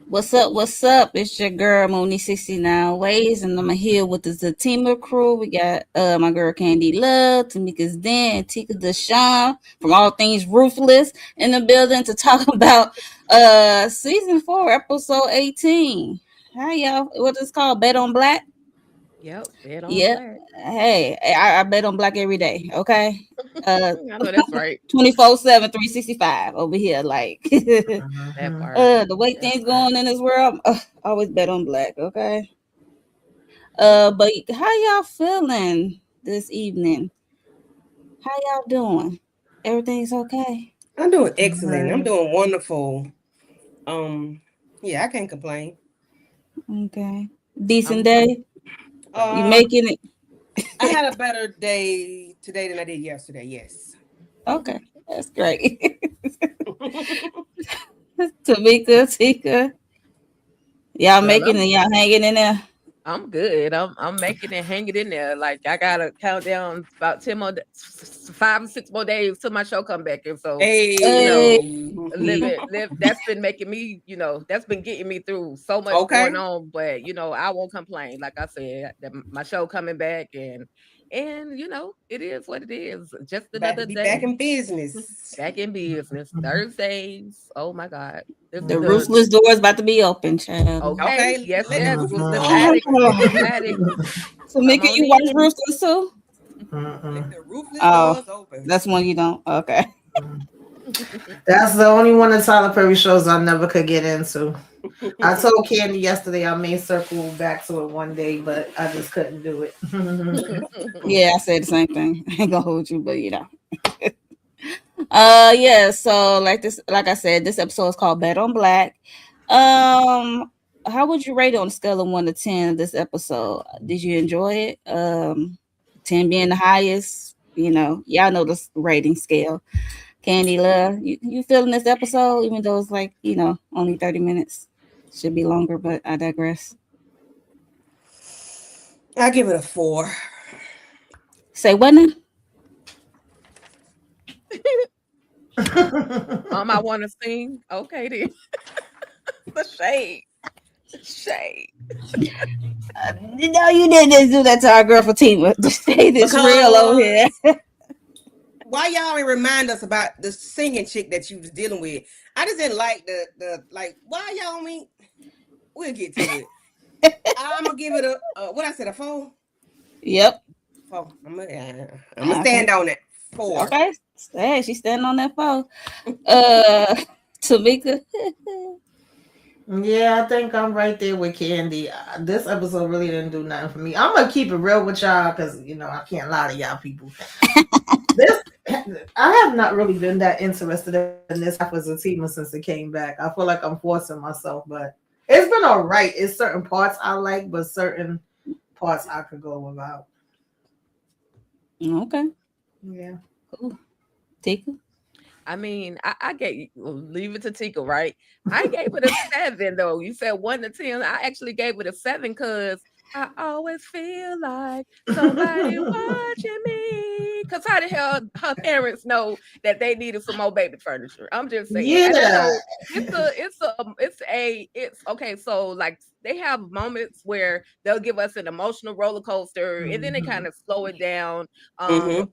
What's up? What's up? It's your girl Mooney 69 Ways, and I'm here with the Zatima crew. We got my girl Candy Love, Tamika's Den, and Tika Deshawn from All Things Ruthless in the building to talk about season 4, episode 18. Hi y'all. What is called? Bet on Black? Yep, bet on Yep. black. Hey, I bet on Black every day. Okay. I know that's right. 24/7, 365 over here. Like That Mhm. part. the way That things part. going in this world, always bet on Black. Okay. But how y'all feeling this evening? How y'all doing? Everything's okay? I'm doing excellent. I'm Right. doing wonderful. Um, yeah, I can't complain. Okay. Decent I'm day? You Uh, making it? I had a better day today than I did yesterday. Yes. Okay. That's great. Tamika, Tika, y'all well. making it, y'all hanging in there. I'm good. I'm making it, hanging in there. Like I gotta count down about 5 or 6 more days till my show come back, and so you Hey. know, Hey. live. That's been making me, that's been getting me through so much going Okay. on. But I won't complain. Like I said, my show coming back, and it is what it is. Just About to another be back day in business. back in business. Mhm. Thursdays. Oh my God, this The is the Mhm. ruthless door is about to be open, child. okay. Okay. Yes, Let the yes. ruthless Ruthless doors Mhm. open. Ruthless addict. Come Tamika, on you watch in. Ruthless too? Let Mhm. the ruthless Oh, doors open. that's one you don't. Okay. Mhm. That's the only one of Tyler Perry shows I never could get into. I told Candy yesterday I may circle back to it one day, but I just couldn't do it. Yeah, I said the same thing. I ain't gonna hold you, but you know. Yeah, so like I said, this episode is called Bet on Black. How would you rate it on a scale of 1 to 10 this episode? Did you enjoy it? 10 being the highest, y'all know the rating scale. Candy Love, you feeling this episode, even though it's like, only 30 minutes. Should be longer, but I digress. I give it a 4. Say what now? I want to sing. Okay, then. The shade. The shade. No, you didn't do that to our girl Fatima. Just say this real over here. Because why y'all ain't remind us about the singing chick that you was dealing with? I just didn't like the like. Why y'all mean? We'll get to it. I'm gonna give it a what I said, a 4. Yep. 4. I'm gonna Okay. stand on it. 4. Okay. Hey, she's standing on that phone. Uh, Tamika. Yeah, I think I'm right there with Candy. This episode really didn't do nothing for me. I'm gonna keep it real with y'all because I can't lie to y'all people. This I have not really been that interested in this half as a team since it came back. I feel like I'm forcing myself, but it's been all right. It's certain parts I like, but certain parts I could go without. Okay. Yeah. Cool. Tika. I mean, I gave leave it to Tika, right? I gave it a 7 though. You said 1 to 10. I actually gave it a 7 because I always feel like somebody watching me. Cause how the hell her parents know that they needed some more baby furniture? I'm just saying. And I Yeah. know it's okay. So like they have moments where they'll give us an emotional roller coaster and then they kind Mhm. of slow it down. Um, Mm-hmm.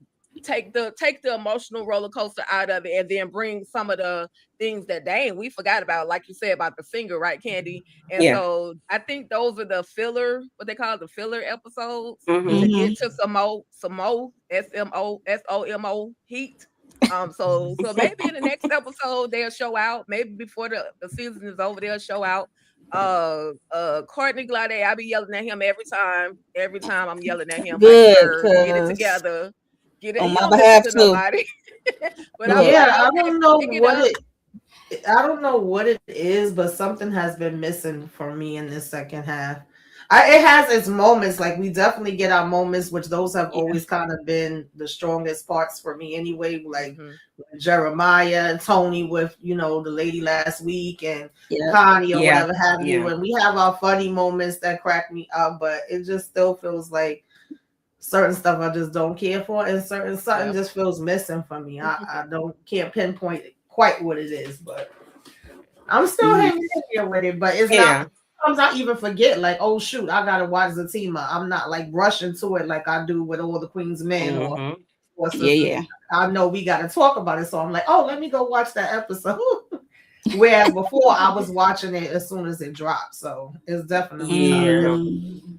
take the emotional roller coaster out of it and then bring some of the things that dang we forgot about, like you said about the singer, right, Candy? And Yeah. so I think those are the filler, what they call the filler episodes, Mm-hmm. to get Mm-hmm. to some more SMO heat. So maybe in the next episode they'll show out. Maybe before the season is over, they'll show out. Courtney Glade, I be yelling at him every time. Every time I'm yelling at him, like, Good, sir, get it cause together. Get it. on He my don't listen behalf to too. nobody. But I'm Look, Yeah, like, okay, pick it up. I don't know what it is, but something has been missing for me in this second half. It has its moments. Like we definitely get our moments, which those have yeah, always kind of been the strongest parts for me anyway. Like Hmm. Jeremiah and Tony with the lady last week and yeah. Connie or Yeah. whatever have you, Yeah. and we have our funny moments that crack me up. But it just still feels like certain stuff I just don't care for, and something Yep. just feels missing for me. I don't can't pinpoint quite what it is, but. I'm still hanging in here with it, but it's not. Yeah. Sometimes I even forget, like, oh shoot, I gotta watch Zatima. I'm not like rushing to it like I do with all the Queen's Men Mm-hmm. or Yeah, Sister. yeah. I know we gotta talk about it, so I'm like, oh, let me go watch that episode. Whereas before, I was watching it as soon as it dropped, so it's definitely time. Yeah. Mm,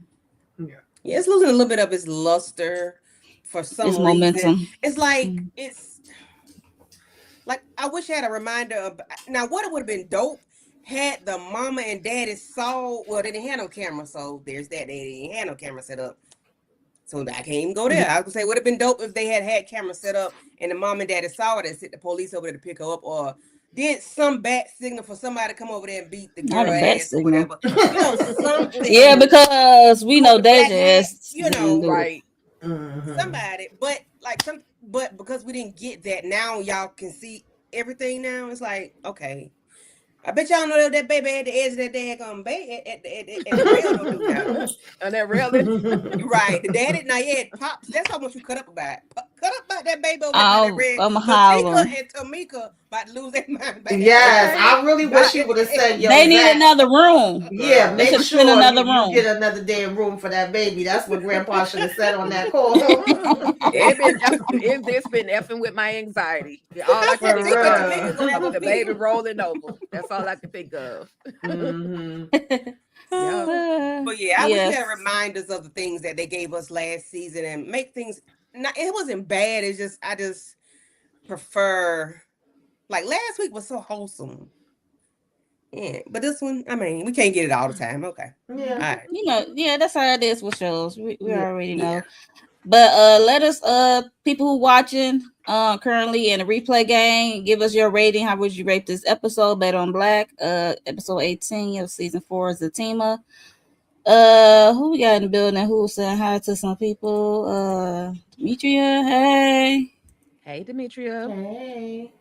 Yeah. Yeah, it's losing a little bit of its luster for it's some reason. momentum. It's like Mm. it's like I wish I had a reminder of now what it would have been dope had the mama and daddy saw well they didn't have no camera, so there's that they didn't have no camera set up. So I can't even go there. I was gonna say would have been dope if they had cameras set up and the mom and daddy saw it and sent the police over there to pick her up or did some bat signal for somebody to come over there and beat the Not girl a bat ass or signal. whatever. You know, Yeah, something because we who know with the black Deja hat, has you didn't know, do it. Right. Mhm. somebody, but like but because we didn't get that, now y'all can see everything. Now it's like, okay, I bet y'all know that baby at the edge of that daggone bed at the rail don't do now. And that really, You're right, the daddy now yeah, pops. That's how much you cut up about. Cut up about that baby over there by that Oh, red. I'm Cause Tika hollering. and Tamika about to lose their mind by that Yes, baby okay. I really by wish he his would have said, tail. "Yo, They need Zach, another room. yeah, They make should have spent sure another you get room. another damn room for that baby." That's what Grandpa should have said on that call. It's been effing with my anxiety. All I I can said think For Tika and about Tamika real. gonna have of a the baby fit. rolling over. That's all I can think of. Hmm. Yeah. But yeah, I wish we had Yes. reminders of the things that they gave us last season and make things. Not, it wasn't bad. It's just I just prefer like last week was so wholesome. Yeah, but this one, I mean, we can't get it all the time. Okay, all Yeah. right. Yeah, that's how it is with shows. We Yeah. already Yeah, know. But let us people who watching currently in the replay game, give us your rating. How would you rate this episode? Bet on Black, episode 18 of season 4 is Zatima. Who we got in the building? Who's saying hi to some people? Demetria, hey. Hey, Demetria. Hey.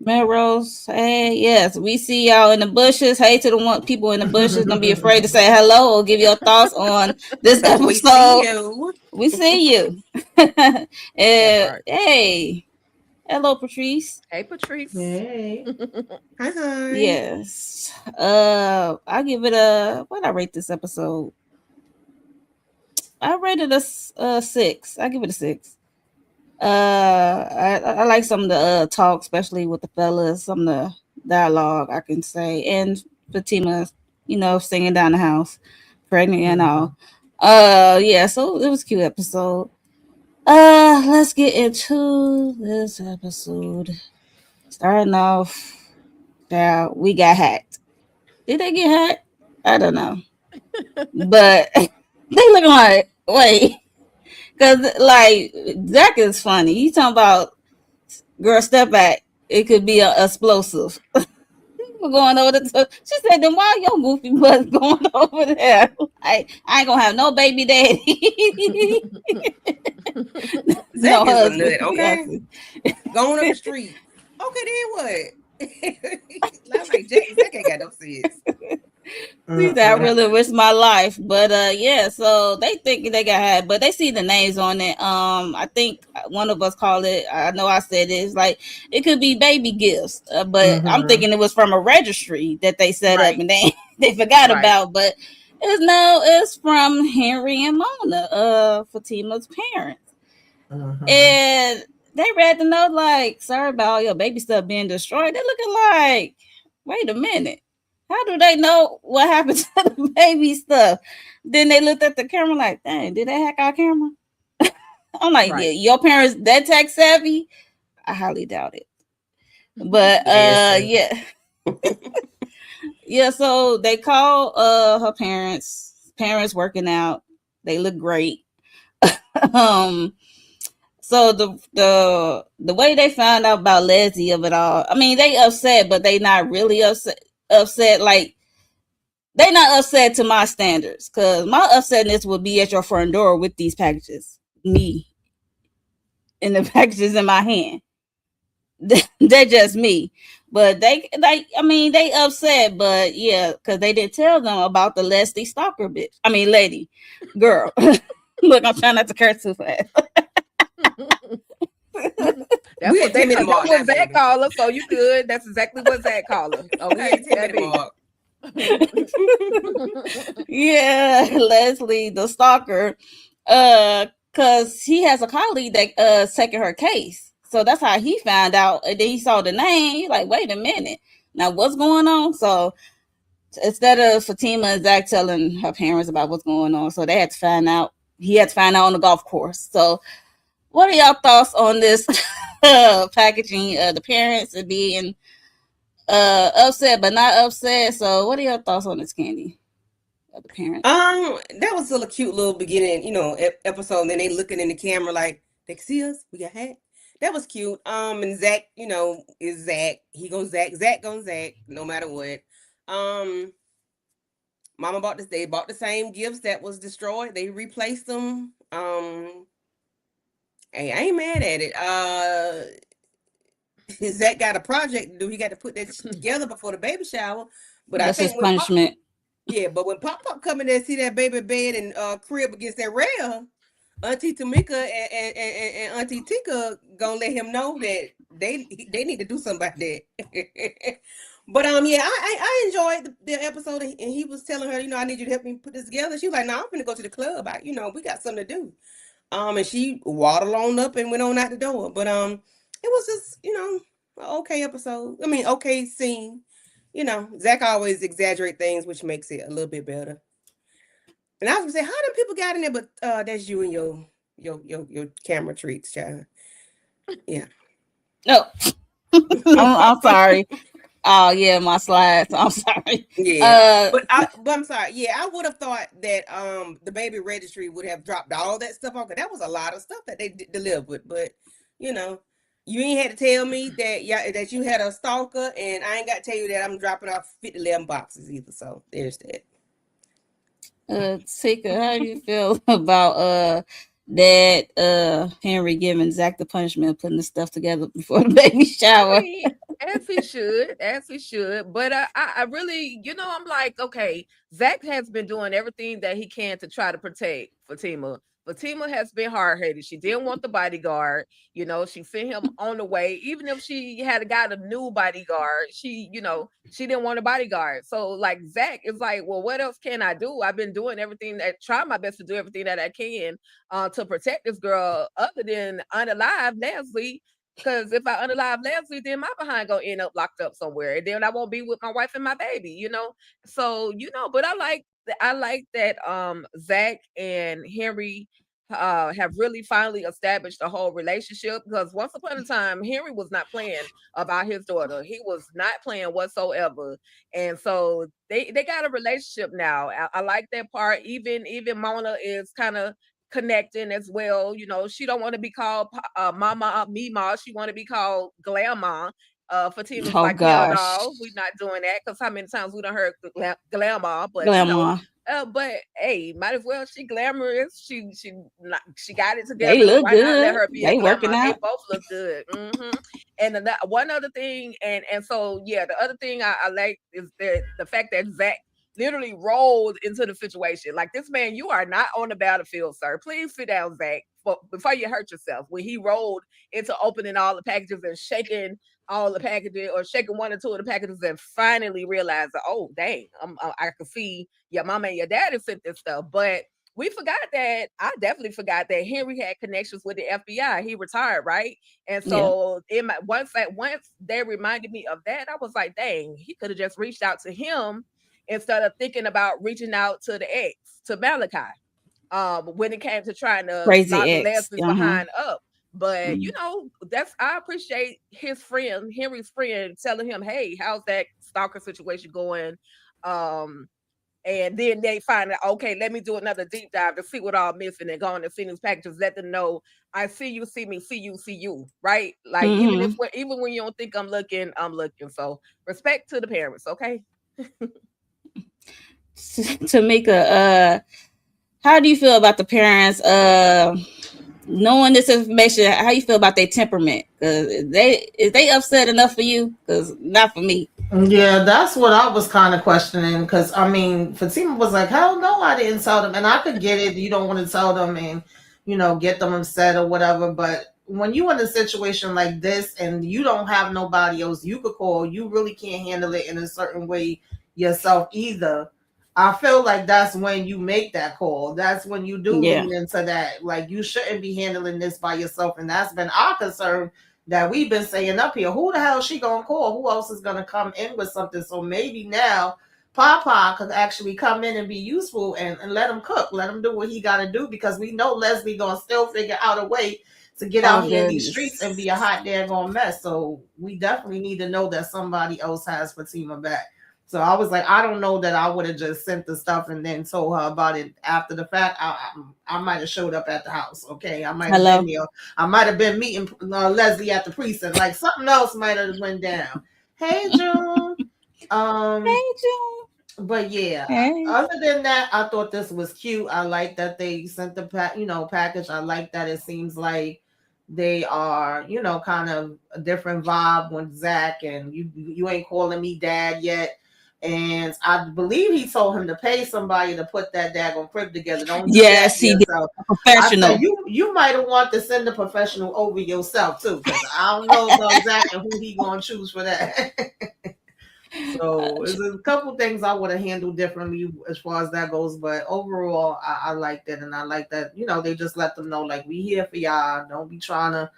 Melrose, hey. Yes, we see y'all in the bushes. Hey to the one people in the bushes. Don't be afraid to say hello or give your thoughts on this we see episode. you. We see you. That part. Hey, hello, Patrice. Hey, Patrice. Hey. Hi, hi. Yes. I give it a what I rate this episode. I rated a 6. I give it a 6. I like some of the talk, especially with the fellas. Some of the dialogue I can say, and Fatima, singing down the house, pregnant and all. Yeah. So it was a cute episode. Let's get into this episode. Starting off, yeah, we got hacked. Did they get hacked? I don't know, but they looking like wait, because like Zach is funny. He talking about girl step back. It could be a explosive. We're going over the. She said, "Then why your goofy butt going over there? I ain't gonna have no baby daddy, Zach no is a husband." nut. Okay, going up the street. Okay, then what? I'm like Zach ain't got no sense. See that I really wish my life, but yeah. So they think they got had, but they see the names on it. I think one of us called it. I know I said it's like it could be baby gifts, but I'm thinking it was from a registry that they set up Right. and they forgot Right. about. But it's from Henry and Mona, Fatima's parents, and they read the note like, "Sorry about all your baby stuff being destroyed." They're looking like, wait a minute. How do they know what happened to the baby stuff? Then they looked at the camera like, dang, did they hack our camera? I'm like, yeah, Right. your parents that tech savvy? I highly doubt it. But Listen. yeah. Yeah, so they call her parents working out. They look great. um so the way they found out about Leslie of it all, I mean they upset, but they not really upset like they not upset to my standards because my upsetness would be at your front door with these packages. Me and the packages in my hand. They're just me. But they upset, but yeah, because they didn't tell them about the Leslie stalker bitch. I mean lady. Girl. Look, I'm trying not to curse too fast. That's We what at 10 minute that's mark what now, Zach baby. call her, so you good. That's exactly what Zach call her. We at Okay, 10 that minute be. mark. Yeah, Leslie, the stalker. Cause he has a colleague that second her case. So that's how he found out. And then he saw the name. He's like, wait a minute. Now what's going on? So instead of Fatima and Zach telling her parents about what's going on, so they had to find out. He had to find out on the golf course. So what are y'all thoughts on this packaging? The parents are being upset but not upset. So what are your thoughts on this, Candy? The parents. That was still a cute little beginning, episode. And then they looking in the camera like they can see us. We got hacked. That was cute. And Zach, is Zach. He goes Zach. Zach goes Zach. No matter what. Um, Mama bought this. They bought the same gifts that was destroyed. They replaced them. Hey, I ain't mad at it. Zach got a project to do. He got to put that together before the baby shower. But I That's his think when Pop, punishment. yeah, but when Pop come in there and see that baby bed and crib against that rail, Auntie Tamika and Auntie Tika gonna let him know that they need to do something about that. But yeah, I enjoyed the episode, and he was telling her, I need you to help me put this together. She was like, "No, I'm gonna go to the club. We got something to do." And she waddled on up and went on out the door. But it was just an okay episode. I mean, okay scene. Zach always exaggerate things, which makes it a little bit better. And I was gonna say, how do people got in there? But that's you and your camera treats, child. Yeah. No, I'm sorry. Oh yeah, my slides. I'm sorry. Yeah. But I'm sorry. Yeah, I would have thought that the baby registry would have dropped all that stuff off, because that was a lot of stuff that they delivered. But you ain't had to tell me that you had a stalker, and I ain't got to tell you that I'm dropping off 11 boxes either. So there's that. Tika, how do you feel about that Henry giving Zach the punishment of putting the stuff together before the baby shower? I mean, as he should. But I really, I'm like, okay, Zach has been doing everything that he can to try to protect Fatima. Fatima has been hard headed. She didn't want the bodyguard. She sent him on the way. Even if she had got a new bodyguard, she didn't want a bodyguard. So like Zach is like, well, what else can I do? I've been doing everything try my best to do everything that I can to protect this girl, other than unalive Leslie. Because if I unalive Leslie, then my behind gonna end up locked up somewhere, and then I won't be with my wife and my baby. So but I like that Zach and Henry have really finally established a whole relationship, because once upon a time Henry was not playing about his daughter. He was not playing whatsoever. And so they got a relationship now. I like that part. Even Mona is kind of connecting as well. She don't want to be called Mama Mima. She want to be called Glamour. Fatima's Oh like, hell gosh, no, we're not doing that, because how many times we done heard Glamour, but Grandma, but hey, might as well. She glamorous. She got it they together. So look why not let good. her be a They working glamour? They out. both look good. And one other thing, and so yeah, the other thing I like is the fact that Zach literally rolled into the situation. Like, this man, you are not on the battlefield, sir. Please sit down, Zach, before you hurt yourself. When he rolled into opening all the packages and shaking all the packages, or shaking one or two of the packages, and finally realized that, oh dang, I can see your mama and your daddy sent this stuff. But I definitely forgot that Henry had connections with the FBI. He retired, right? And Yeah, so once they reminded me of that, I was like, dang, he could have just reached out to him instead of thinking about reaching out to the ex, to Malachi, when it came to trying to crazy lock ex. Leslie's Uh huh. behind up. But I appreciate his friend, Henry's friend, telling him, hey, how's that stalker situation going? And then they find out, okay, let me do another deep dive to see what all missing, and go on and see these packages, let them know, I see you, see me, see you, right? Like, Mm-hmm. even when you don't think I'm looking, I'm looking. So respect to the parents, okay? Tamika, how do you feel about the parents knowing this information? How you feel about their temperament? Is they upset enough for you? Because not for me. Yeah, that's what I was kind of questioning. Because I mean, Fatima was like, "Hell no, I didn't tell them," and I could get it. You don't want to tell them and get them upset or whatever. But when you in a situation like this and you don't have nobody else you could call, you really can't handle it in a certain way yourself either. I feel like that's when you make that call. That's when you do Yeah. lean into that. Like you shouldn't be handling this by yourself. And that's been our concern that we've been saying up here. Who the hell is she gonna call? Who else is gonna come in with something? So maybe now Papa could actually come in and be useful and let him cook, let him do what he got to do because we know Leslie gonna still figure out a way to get Oh out here in these streets and goodness. be a hot daggone mess. So we definitely need to know that somebody else has Fatima back. So I was like, I don't know that I would have just sent the stuff and then told her about it after the fact. I might have showed up at the house. Okay, I might have been Hello. there. I might have been meeting Leslie at the precinct. Like something else might have went down. Hey June. Um, Hey, June. but yeah, Hey. other than that, I thought this was cute. I like that they sent the package. I like that it seems like they are, kind of a different vibe with Zach, and you ain't calling me dad yet. And I believe he told him to pay somebody to put that daggone crib together. Don't do that Yes, he did. yourself. I said Professional. you might have want to send a professional over yourself too, because I don't know about Zach and who he gonna choose for that. So there's a couple things I would have handled differently as far as that goes, but overall, I liked it, and I like that they just let them know like we here for y'all. Don't be trying to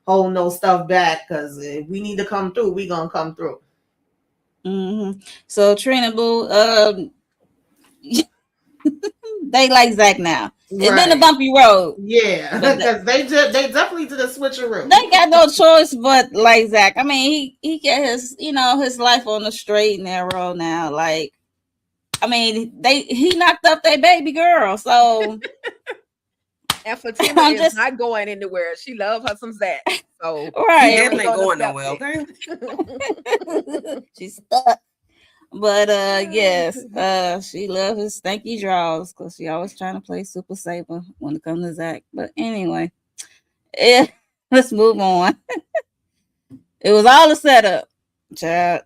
hold no stuff back because if we need to come through, we gonna come through. So Trina Boo, they like Zach now. It's been a Right? bumpy road, Yeah, but because they definitely did a switcheroo. they got no choice but like Zach. I mean, he get his his life on the straight and narrow now. Like, I mean, he knocked up their baby girl, so And Fatima I'm is just not going anywhere. She love her some Zach. So She right. Mary definitely ain't gonna going accept nowhere. Okay. it. She's stuck. But yes, she loves his stanky draws because she always trying to play super saver when it comes to Zach. But anyway, yeah, let's move on. It was all a setup. Child,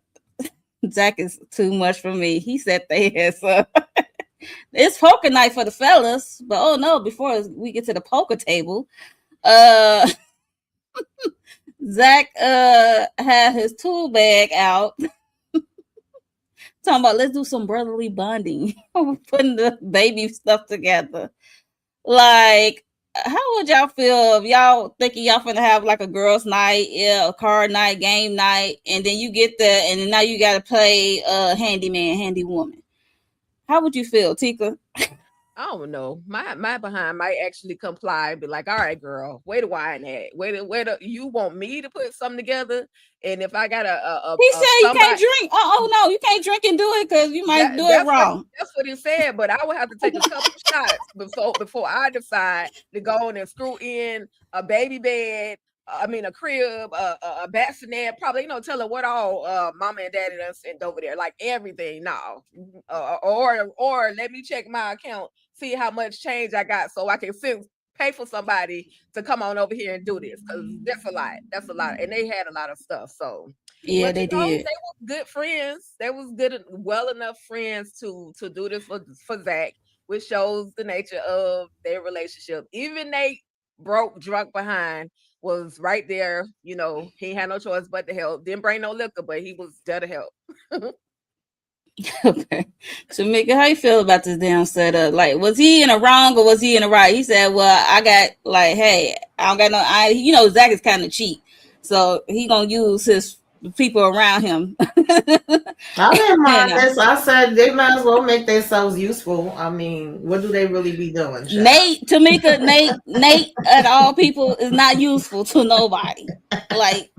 Zach is too much for me. He set their ass up. It's poker night for the fellas, but oh no, before we get to the poker table, uh Zach had his tool bag out talking about let's do some brotherly bonding. Putting the baby stuff together. Like, how would y'all feel if y'all thinking y'all finna have like a girls' night, yeah, a card night, game night, and then you get there and now you gotta play handyman, handy woman. How would you feel, Tika? I don't know. My behind might actually comply and be like, all right, girl, where the wine at? Where you want me to put something together? And if I got He said a you can't somebody drink. Oh no, you can't drink and do it because you might that do it wrong. that's what he said, but I would have to take a couple shots before I decide to go on and screw in a baby bed. I mean, a crib, a bassinet, probably, tell her what all mama and daddy done sent over there, like everything. No, or let me check my account, see how much change I got, so I can pay for somebody to come on over here and do this, because that's a lot. That's a lot, and they had a lot of stuff. So, Yeah, but they did. they were good friends. They was good, well enough friends to do this for Zach, which shows the nature of their relationship. Even Nate, broke, drunk behind, was right there. He had no choice but to help. Didn't bring no liquor, but he was there to help. Okay. So, Mika, how you feel about this damn setup? Like, was he in the wrong or was he in the right? He said, "Well, I got like, hey, I don't got no. Zach is kind of cheap, so he gonna use his people around him." I didn't you mind know, this. I said they might as well make themselves useful. I mean, what do they really be doing, child? Nate, at all people is not useful to nobody. Like,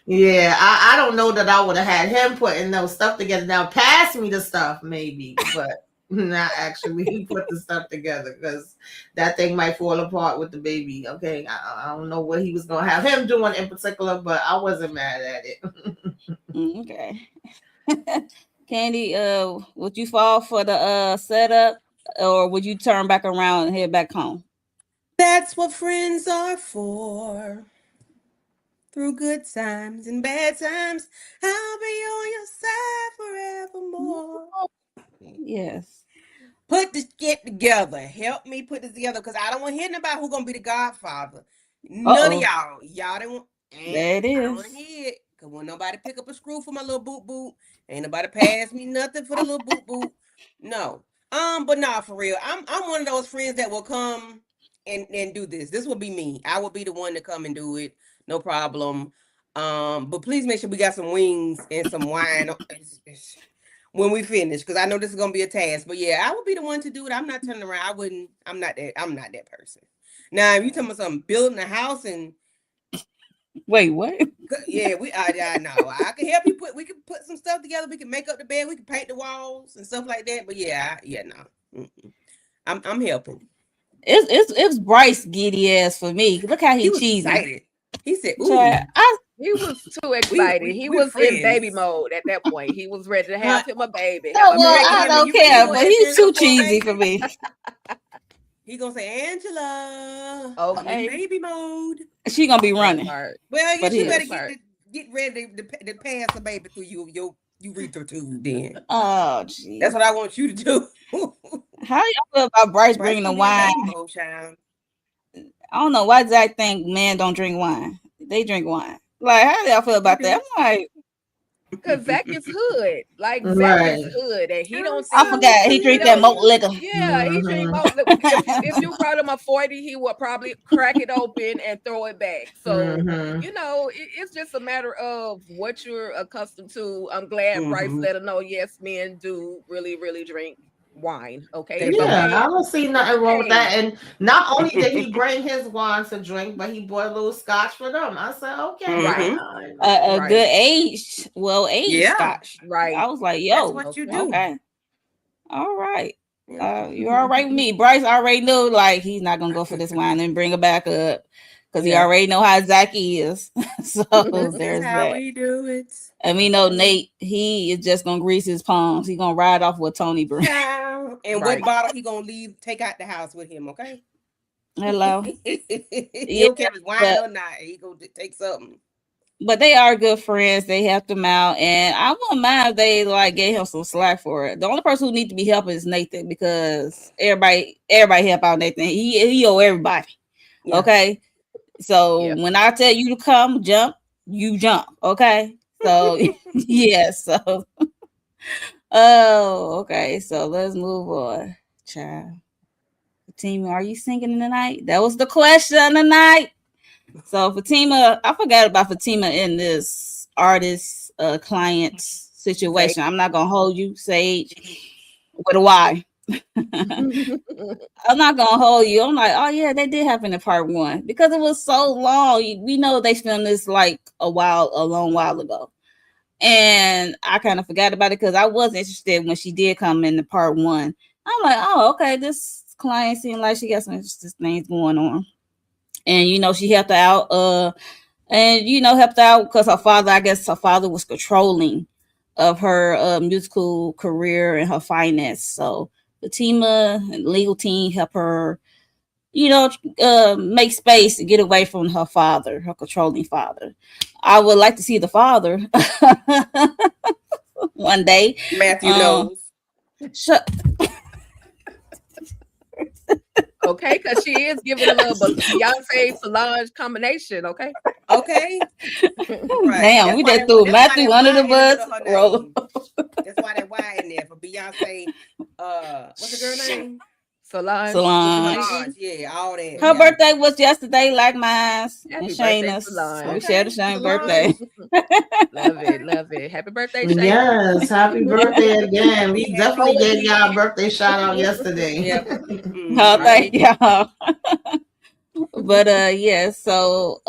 Yeah, I don't know that I would have had him putting those stuff together. Now, pass me the stuff, maybe, but not actually put the stuff together because that thing might fall apart with the baby. Okay, I don't know what he was gonna have him doing in particular, but I wasn't mad at it. okay, Candy, would you fall for the setup, or would you turn back around and head back home? That's what friends are for. Through good times and bad times, I'll be on your side forevermore. Yes. Put this shit together. Help me put this together because I don't want to hear about who's gonna be the godfather. None of Uh-oh. y'all didn't want, and There it I don't want is. to hear it. Cause when nobody pick up a screw for my little boot boot, ain't nobody pass me nothing for the little boot boot. No. But nah, for real. I'm one of those friends that will come and do this. This will be me. I will be the one to come and do it. No problem. But please make sure we got some wings and some wine when we finish, because I know this is gonna be a task. But yeah, I will be the one to do it. I'm not turning around. I wouldn't. I'm not that person. Now, if you talking about something building a house and Wait, what? yeah, I know. I can help you we can put some stuff together. We can make up the bed. We can paint the walls and stuff like that. But yeah, no. I'm helping. It's Bryce giddy ass for me. Look how He he was cheesing. excited. He said, Child, "Ooh, He was too we excited. we He we're was in baby friends." mode at that point. He was ready to Huh? have him a baby, have oh a well, I baby. Honey, don't you ready? You care, want but that he's serious too for a cheesy for baby? me. He gonna say, "Angela, I'm in Okay, baby mode." She gonna be that running, part. Well, I but guess you he. better That part. get ready to pass the baby through your urethra tube. Then Oh, that's jeez. what I want you to do. How y'all feel about Bryce Bryce bringing the gonna be in wine? baby mode, child. I don't know why Zach think men don't drink wine. They drink wine. Like, how do y'all feel We about that? do. I'm like, Cause Zach is hood. Like Zach is Right. hood, and he I'm don't I think so forgot he he drink that don't. malt familiar. liquor. Yeah, he drink Mm-hmm. most. If you brought him a 40, he would probably crack it open and throw it back. So Mm-hmm. it's just a matter of what you're accustomed to. I'm glad Bryce Mm-hmm. let her know. Yes, men do really, really drink wine. Okay, They if a do. Yeah, man, I don't see nothing wrong with hey, that. And not only did he bring his wine to drink, but he bought a little scotch for them. I said, okay, right, Mm-hmm. fine. A good right, age, well aged Yeah, scotch. right. I was like, that's yo, what you Okay. do. okay, all right. Yeah. You're all right with me. Bryce already knew like he's not gonna go for this wine and bring her back up because he Yeah. already know how Zach is. So This is there's how that. we do it. And we know Nate, he is just gonna grease his palms. He gonna ride off with Tony Brown. Child. And what Right. bottle he gonna take out the house with him, okay? Hello. He Yeah, don't care if it's wine but or not. He gonna take something. they are good friends. They helped him out, and I wouldn't mind if they like gave him some slack for it. The only person who needs to be helping is Nathan because everybody help out Nathan. He owe everybody. Yeah. Okay, so Yeah. when I tell you to come jump, you jump. Okay, so yeah, so oh okay, so let's move on, child. Fatima, are you singing tonight? That was the question tonight. So Fatima, I forgot about Fatima in this artist client Zay. situation. I'm not gonna hold you, Sage, with a Y. I'm not gonna hold you. I'm like, oh yeah, that did happen in part one because it was so long. We know they filmed this like a long while ago, and I kind of forgot about it because I was interested when she did come in the part one. I'm like, oh okay, this client seemed like she got some interesting things going on, and she helped her out. And helped out because her father, I guess her father was controlling of her musical career and her finance. So the team and legal team helped her, make space to get away from her father, her controlling father. I would like to see the father one day. Matthew knows. Shut. Okay, because she is giving a little Beyonce Solange combination. Okay. Okay. Right. Damn, we just threw Matthew That under the Y in the bus. middle of her Roll. name. That's why that Y in there for Beyonce. What's the girl name? Solange. Solange. Solange. Yeah, all that. Her Yeah. birthday was yesterday, like mine and Happy birthday, Shayna's. We Solange. share the Okay. same Solange. birthday. Love it. Okay. Love it. Happy birthday, Shayna. Yes, happy birthday again. We Be happy definitely to gave be. y'all a birthday shout out yesterday. Yep. Oh, Mm-hmm. thank Right. y'all. But yeah, so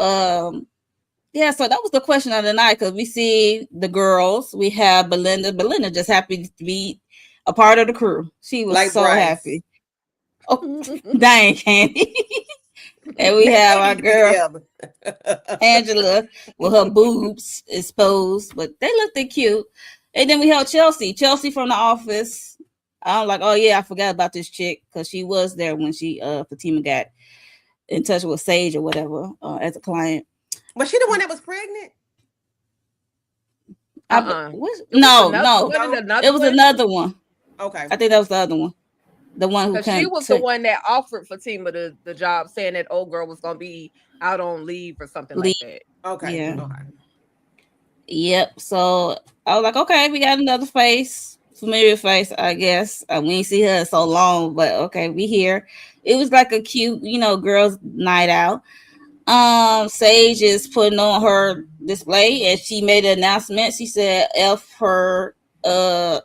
yeah, so that was the question of the night because we see the girls. We have Belinda. Belinda just happy to be a part of the crew. She was Like so Bryce. happy. Oh, dang, Candy. And we They have our need to be girl together. Angela with her boobs exposed, but they looked cute. And then we have Chelsea. Chelsea from The Office. I'm like, oh yeah, I forgot about this chick because she was there when Fatima got in touch with Sage or whatever as a client. Was she the one that was pregnant? Uh-uh. It was No, another. no, What is No. it another was one? another one. Okay. I think that was the other one. The one who Because she can was the took one that offered Fatima the job, saying that old girl was gonna be out on leave or something like leave. that. Okay. Yeah. Okay. Yep. So I was like, okay, we got another face, familiar face, I guess. We ain't see her in so long, but okay, we here. It was like a cute, girls' night out. Sage is putting on her display, and she made an announcement. She said, "F her uh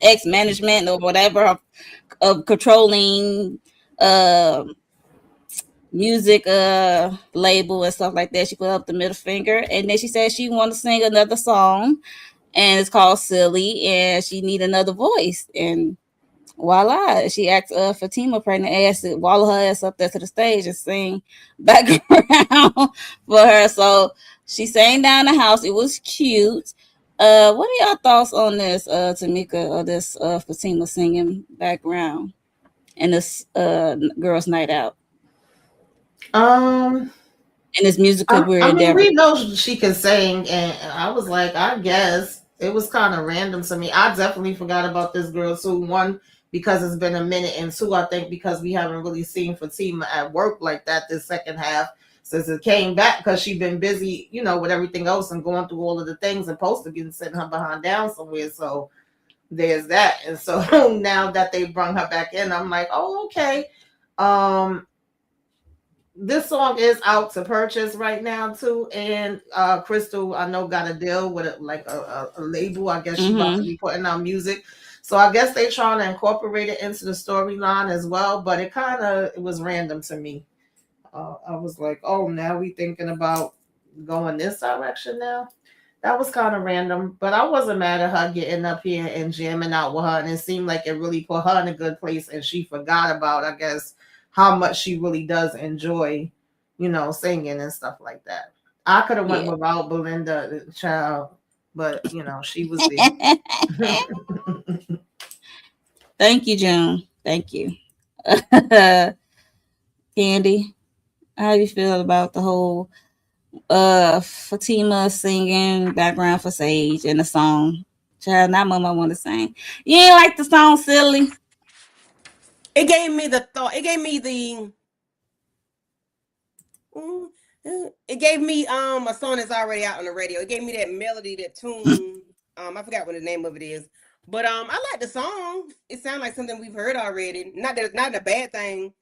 ex management or whatever of controlling uh music label and stuff like that." She put up the middle finger, and then she said she want to sing another song, and it's called Silly, and she need another voice. And voila, she asked Fatima pregnant ass to wallow her ass up there to the stage and sing background for her. So she sang down the house. It was cute. What are y'all thoughts on this, Tamika, or this Fatima singing background and this girls' night out Um, and this musical career I mean, endeavor? we know she can sing, and I was like, I guess it was kind of random to me. I definitely forgot about this girl too. One, because it's been a minute, and two, I think because we haven't really seen Fatima at work like that this second half since it came back because she's been busy, with everything else and going through all of the things and posted getting sitting her behind down somewhere. So there's that, and so now that they brought her back in, I'm like, oh, okay. Um, this song is out to purchase right now too, and Crystal, I know, got a deal with like a label. I guess she about to Mm-hmm. be putting out music, so I guess they trying to incorporate it into the storyline as well. But it was random to me. I was like, oh, now we thinking about going this direction now. That was kind of random, but I wasn't mad at her getting up here and jamming out with her, and it seemed like it really put her in a good place, and she forgot about, I guess, how much she really does enjoy, singing and stuff like that. I could have went Yeah. without Belinda, the child, but she was there. Thank you, June. Thank you. Candy, how you feel about the whole Fatima singing background for Sage in the song? Child, not mama want to sing. You ain't like the song Silly? It gave me the thought. It gave me the. mm, It gave me a song that's already out on the radio. It gave me that melody, that tune. I forgot what the name of it is, but I like the song. It sounds like something we've heard already. Not that it's not a bad thing.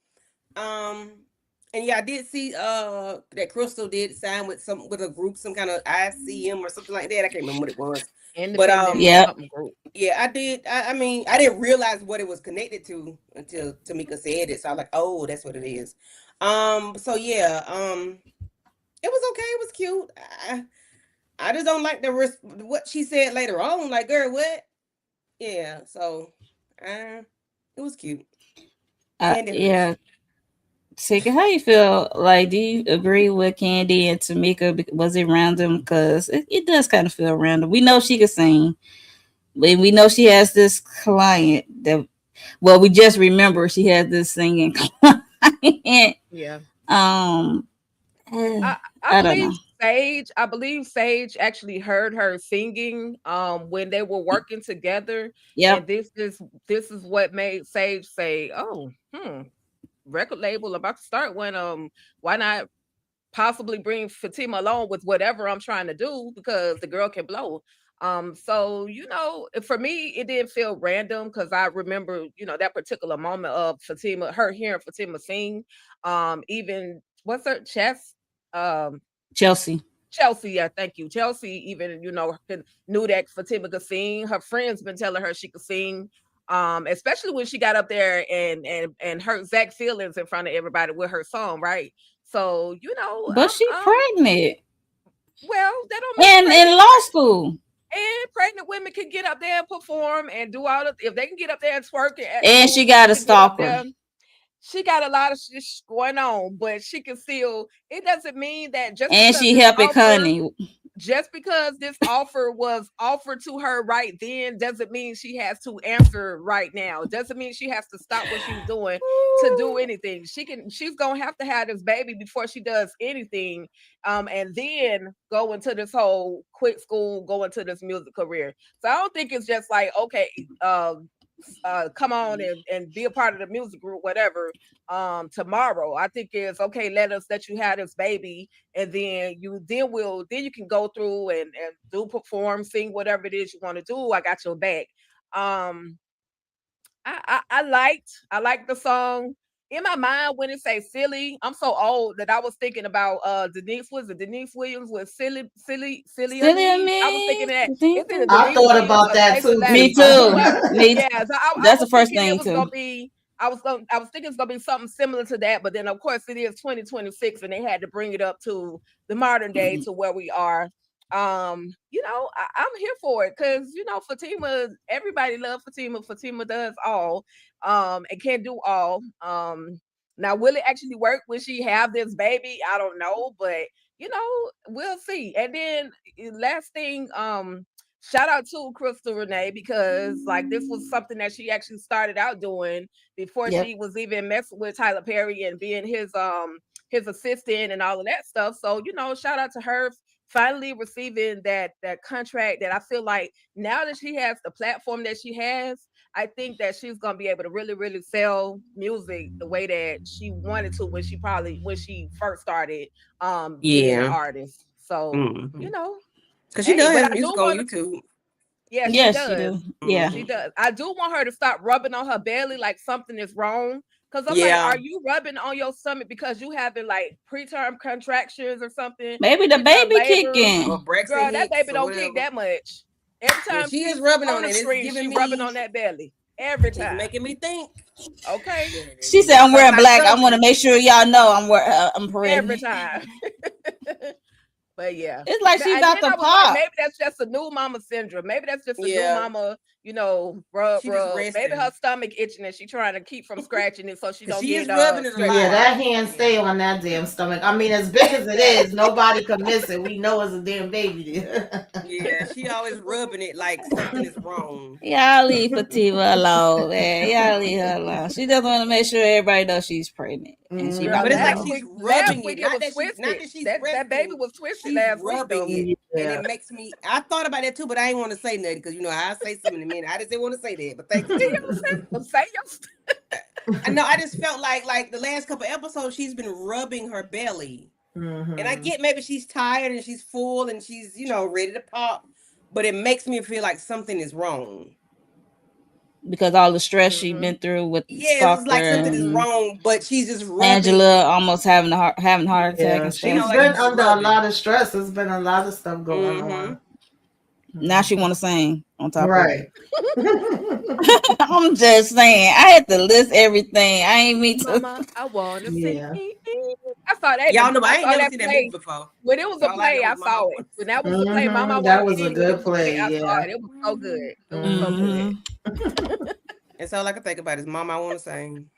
Um, and yeah, I did see that Crystal did sign with a group, some kind of ICM or something like that. I can't remember what it was, but Independent Yep. something group. yeah, I did. I mean, I didn't realize what it was connected to until Tamika said it. So I was like, oh, that's what it is. So yeah, it was okay. It was cute. I just don't like what she said later on. Like, girl, what? Yeah. So, uh, it was cute and it hurt. Yeah. Tika, how you feel? Like, do you agree with Candy and Tamika? Was it random? Because it does kind of feel random. We know she can sing, but we know she has this client that, well, we just remember she has this singing client. Yeah. Um, eh, I I don't believe know. Sage actually heard her singing when they were working together, and Yep. this is what made Sage say, "Oh, record label about to start when why not possibly bring Fatima along with whatever I'm trying to do because the girl can blow." So for me, it didn't feel random because I remember, that particular moment of Fatima, her hearing Fatima sing. Even what's her chest? Um, Chelsea. Chelsea, yeah, thank you. Chelsea even, knew that Fatima could sing. Her friends been telling her she could sing. Especially when she got up there and hurt Zach feelings in front of everybody with her song, right? So, But she pregnant well, that don't mean and in law school. pregnant women can get up there and perform and do all of, if they can get up there and twerk and act And she cool, she got a can get up stalker. there. She got a lot of shit going on, but she can still, it doesn't mean that And she helping Connie. just because this offer was offered to her right then doesn't mean she has to answer right now. Doesn't mean she has to stop what she's doing to do anything. She's gonna have to have this baby before she does anything. And then go into this whole quit school, go into this music career. So I don't think it's just like, okay, come on and be a part of the music group, whatever, tomorrow. I think it's okay, let you have this baby, and then you can go through and do perform, sing, whatever it is you want to do. I got your back. Um I liked the song. In my mind, when it say silly, I'm so old that I was thinking about Denise Williams with silly of Silly of me. I was thinking me. that it's either I Denise thought Williams about or that Stacey too, Me Dash. Tifa. too. But Me. yeah, so I That's the was first thinking it thing was gonna too. be I was thinking it's gonna be something similar to that, but then of course it is 2026 and they had to bring it up to the modern day to where we are. I'm here for it because Fatima, everybody loves Fatima. Fatima does all, and can do all. Now will it actually work when she have this baby? I don't know, but we'll see. And then last thing, shout out to Crystal Renee because like this was something that she actually started out doing before Yep. she was even messing with Tyler Perry and being his assistant and all of that stuff. So shout out to her finally receiving that contract that I feel like now that she has the platform that she has, I think that she's gonna be able to really, really sell music the way that she wanted to when she first started being an Yeah. artist. So, Mm-hmm. you know, Because she hey, does but have I do music on want to YouTube. yeah, she Yes, she does. do. Yeah. She Mm-hmm. does. I do want her to stop rubbing on her belly like something is wrong. Cause I'm like, Yeah. are you rubbing on your stomach because you having like preterm contractions or something? Maybe the Preterm baby labor? Or kicking. Braxton Girl, that Hicks baby or don't kick whatever. that much. Every Yeah, time she is she's rubbing on on the it. It's screen, giving she rubbing me. on that belly. Every It's time. making me think. Okay. She said, Y'all "I'm better wearing not black. I judge want to her. make sure y'all know I'm Every pregnant." time. But yeah. It's like she And about then to I was like, pop. maybe that's just a new mama syndrome. Maybe that's just a new Yeah. mama, rub, She just rub. Maybe her resting. stomach itching and she trying to keep from scratching it so she Because don't she is get rubbing it a stretch Yeah, lot. that marks. hand Yeah. stay on that damn stomach. I mean, as big as it is, nobody can miss it. We know it's a damn baby there. Yeah. She always rubbing it like something is wrong. Y'all leave Fatima alone, man. Y'all leave her alone. She just want to make sure everybody knows she's pregnant and she Girl, about But to it's like last blow. she's week, last rubbing week it. it was twisted. Not that she's That baby resting. was twisted She's last week rubbing though. it. And Yeah. it makes me I thought about that too, but I ain't want to say nothing because I say something in a minute. I just didn't want to say that. But thanks, See Tina. what I'm saying? Say I know I just felt like the last couple episodes she's been rubbing her belly. And I Mm-hmm. get maybe she's tired and she's full and she's, ready to pop, but it makes me feel like something is wrong. Because all the stress she mm-hmm. been through with Yes, it's Stalker like something is and wrong, but she's just rubbing. Angela almost having a heart attack Yeah, and You she's know, stuff. like been she's just under a rubbing. lot of stress. There's been a lot of stuff going Mm-hmm. on. Now she Mhm. want to sing on top of it. Right. I'm just saying. I had to list everything. I ain't mean to. Mama, I wanna sing. Yeah. Y'all know, but I I ain't saw never that seen that movie play. before. When it was So a all I play, know I is Mama saw it. wants. When that was the play, Mama, I That wanna was a sing. When it good was a play, I play. saw Yeah. it. It was so good. It was so Mm-hmm. good. Mm-hmm. That's all I can think about is Mama, I want to sing.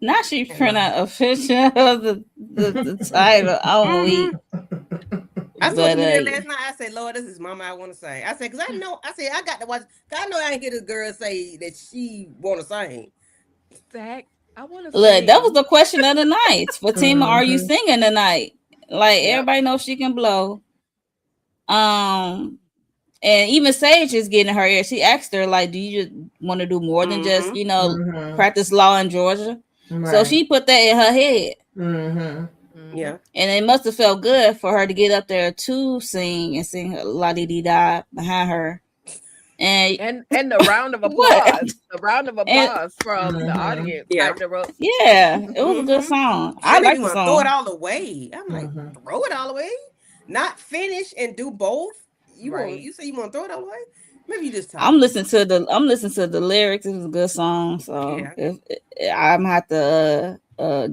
Now she print Anyway. out a picture of the title on week. Mm-hmm. I saw But Tamia last night. I said, Lord, this is Mama, I want to sing. I said, because I got to watch. Cause I know I ain't hear this girl say that she want to sing. Zach, I wanna look, that was sing. the question of the night. Fatima, are you Mm-hmm. singing tonight? Like Yep. everybody knows she can blow. And even Sage is getting her ear. She asked her, like, do you just want to do more than just, Mm-hmm. Mm-hmm. practice law in Georgia? So Right. she put that in her head. Mm-hmm. Mm-hmm. Yeah. And it must have felt good for her to get up there to sing and sing La Di Di Da behind her. And And the round of what? applause, And from the Mm-hmm. audience Yeah. hyped her up. yeah, it was a good Mm-hmm. song. She I made like me the want to throw it song. all away. I'm like, Mm-hmm. throw it all away? Not finish and do both? Right. You say you want to throw it all away? Maybe you just I'm talking. listening to the lyrics. It was a good song. So Yeah. I'm gonna have to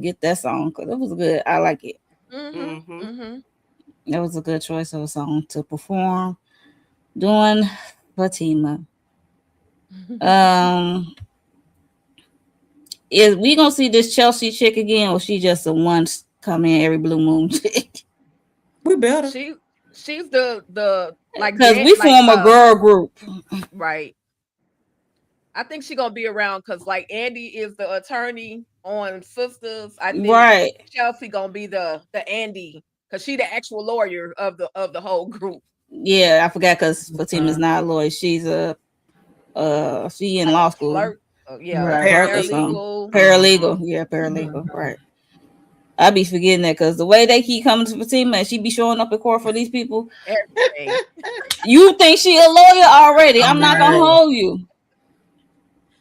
get that song because it was good. I like it. Mm-hmm. Mm-hmm. Mm-hmm. It was a good choice of a song to perform doing Fatima. Is we gonna see this Chelsea chick again, or she just a once come in every blue moon chick? We better. She's the like Because that we like form a girl group, right. I think she gonna be around because like Andy is the attorney on Sisters. I think right? Chelsea gonna be the Andy because she the actual lawyer of the whole group. Yeah, I forgot because Fatima's Okay. not a lawyer. She's a She in Like law a school, flirt. Yeah, Right. clerk or something. paralegal. Paralegal, Mhm. yeah, paralegal, Mhm. right. I be forgetting that because the way they keep coming to Fatima and she be showing up in court for these people, Everything. you think she a lawyer already. I'm not gonna Right. hold you.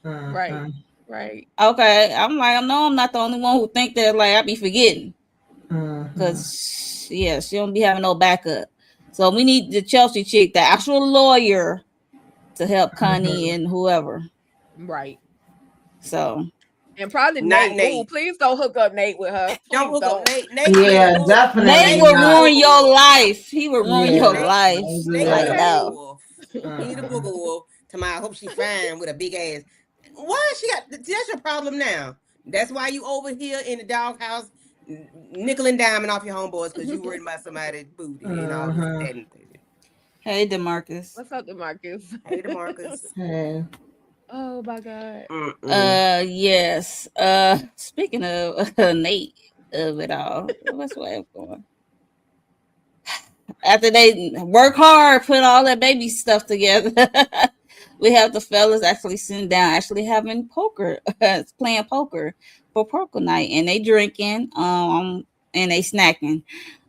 Right. Mhm. Right. Okay. I'm like, no, I'm not the only one who think that. Like, I be forgetting. Mhm. Cause yeah, she don't be having no backup. So we need the Chelsea chick, the actual lawyer, to help Connie Mhm. and whoever. Right. So And probably Not Nate. Ooh, Nate. please don't hook up Nate with her. Don't Please hook up don't. Nate. Nate, Nate Yeah, a wolf. Nate definitely Nate will is a not. ruin booger your wolf. life. He will ruin your Yeah, Nate, life. don't do Nate Like is a that. Okay. booger no. wolf. He the booger Mhm. wolf. To my, I hope she fine with a big ass. Why she got? That's your problem now. That's why you over here in the doghouse, nickel and diming off your homeboys because you worried about somebody's booty and all this. Mhm. That and Hey Demarcus. What's up, Demarcus? hey, DeMarcus. Hey. Oh my God. Mm-mm. Yes. Speaking of Nate of it all, what's way I'm going? After they work hard, put all that baby stuff together, we have the fellas actually sitting down, actually having poker, playing poker for poker night, and they drinking, and they snacking.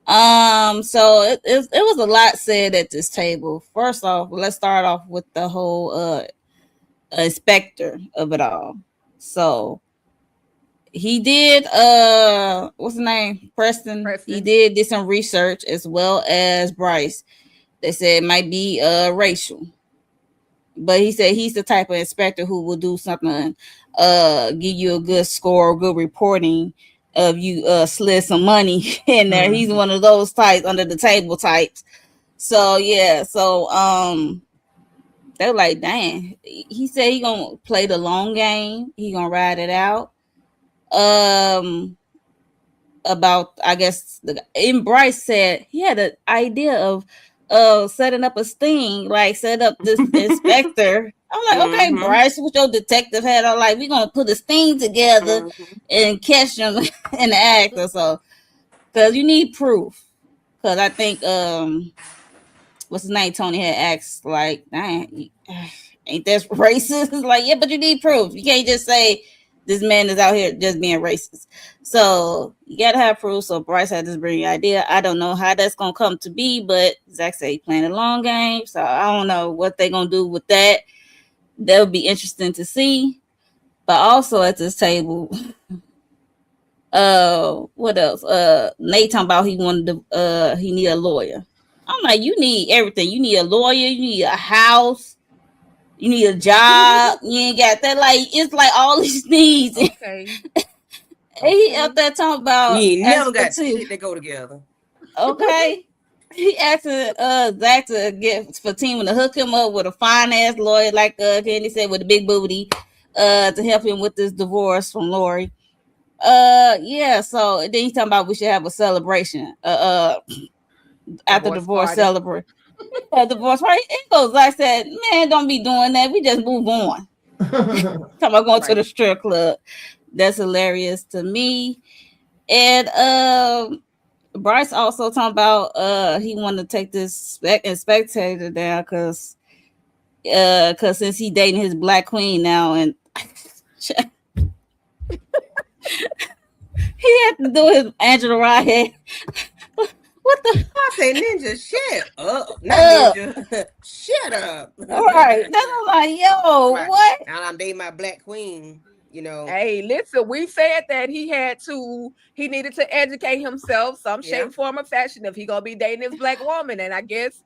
So it was a lot said at this table. First off, let's start off with the whole inspector of it all. So he did what's the name? Preston. He Preston. did some research as well as Bryce. They said it might be racial. But he said he's the type of inspector who will do something, give you a good score, good reporting of you slid some money in there. He's Mhm. one of those types, under the table types. So yeah, so they're like, dang. He said he gonna play the long game. He gonna ride it out. Um, about I guess and Bryce said he had an idea of setting up a sting, like set up this inspector. I'm like, okay, Mm-hmm. Bryce, with your detective hat, I'm like, we're gonna put a sting together Mm-hmm. and catch him in the act or so. Cause you need proof. Cause I think what's his name? Tony had asked, like, dang, ain't that racist? Like, yeah, but you need proof. You can't just say this man is out here just being racist. So you gotta have proof. So Bryce had this brilliant idea. I don't know how that's gonna come to be, but Zach said he playing a long game. So I don't know what they're gonna do with that. That would be interesting to see. But also at this table, what else? Nate talking about he wanted to he need a lawyer. I'm like, you need everything. You need a lawyer, you need a house, you need a job. You ain't got that. Like, it's like all these needs. And Okay. he up Okay. there talking You about ain't never asking got too. shit that go together. Okay. He asking Zach to get Fatima to hook him up with a fine ass lawyer like Candy said, with a big booty, to help him with this divorce from Lori. Yeah, so then he's talking about we should have a celebration. After Divorce divorce party. celebrate. Divorce right? It goes like I said, man, don't be doing that. We just move on. Talking about going to Right. the strip club. That's hilarious to me. And Bryce also talking about he wanted to take this spectator down because since he dating his black queen now, and he had to do his Angela Rye. What the I say, Ninja, shut up. Not up? Ninja. Shut up. All right, that's like, yo, Right. what? Now I'm dating my black queen, you know. Hey, listen, we said that he needed to educate himself some Yeah. shape, form, or fashion if he gonna be dating this black woman. And I guess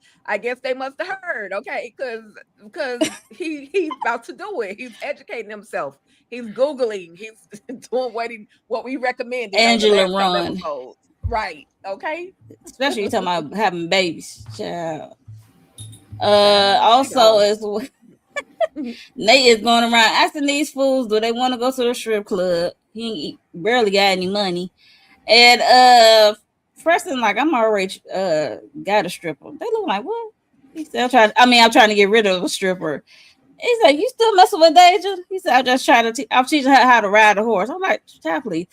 they must have heard, okay, because he's about to do it. He's educating himself. He's Googling, he's doing what we recommended on the Angela last couple run. episodes. Right. Okay. Especially you talking about having babies. Child. Child, she Also gone. is Nate is going around asking these fools, do they want to go to the strip club? He barely got any money. And Preston, like, I'm already got a stripper. They look like, what? He said, I'm trying to get rid of a stripper. He's like, you still messing with Deja? He said, I'm just trying to I'm teaching her how to ride a horse. I'm like, child, please.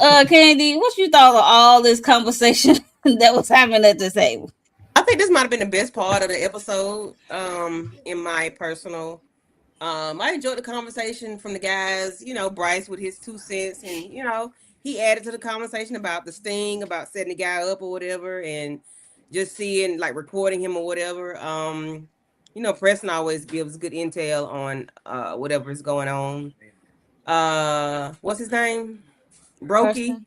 Candy, what you thought of all this conversation that was happening at the table? I think this might have been the best part of the episode, in my personal I enjoyed the conversation from the guys. Bryce with his 2 cents, and he added to the conversation about the sting, about setting the guy up or whatever, and just seeing like recording him or whatever. Preston always gives good intel on whatever is going on. What's his name? Brokey. Preston.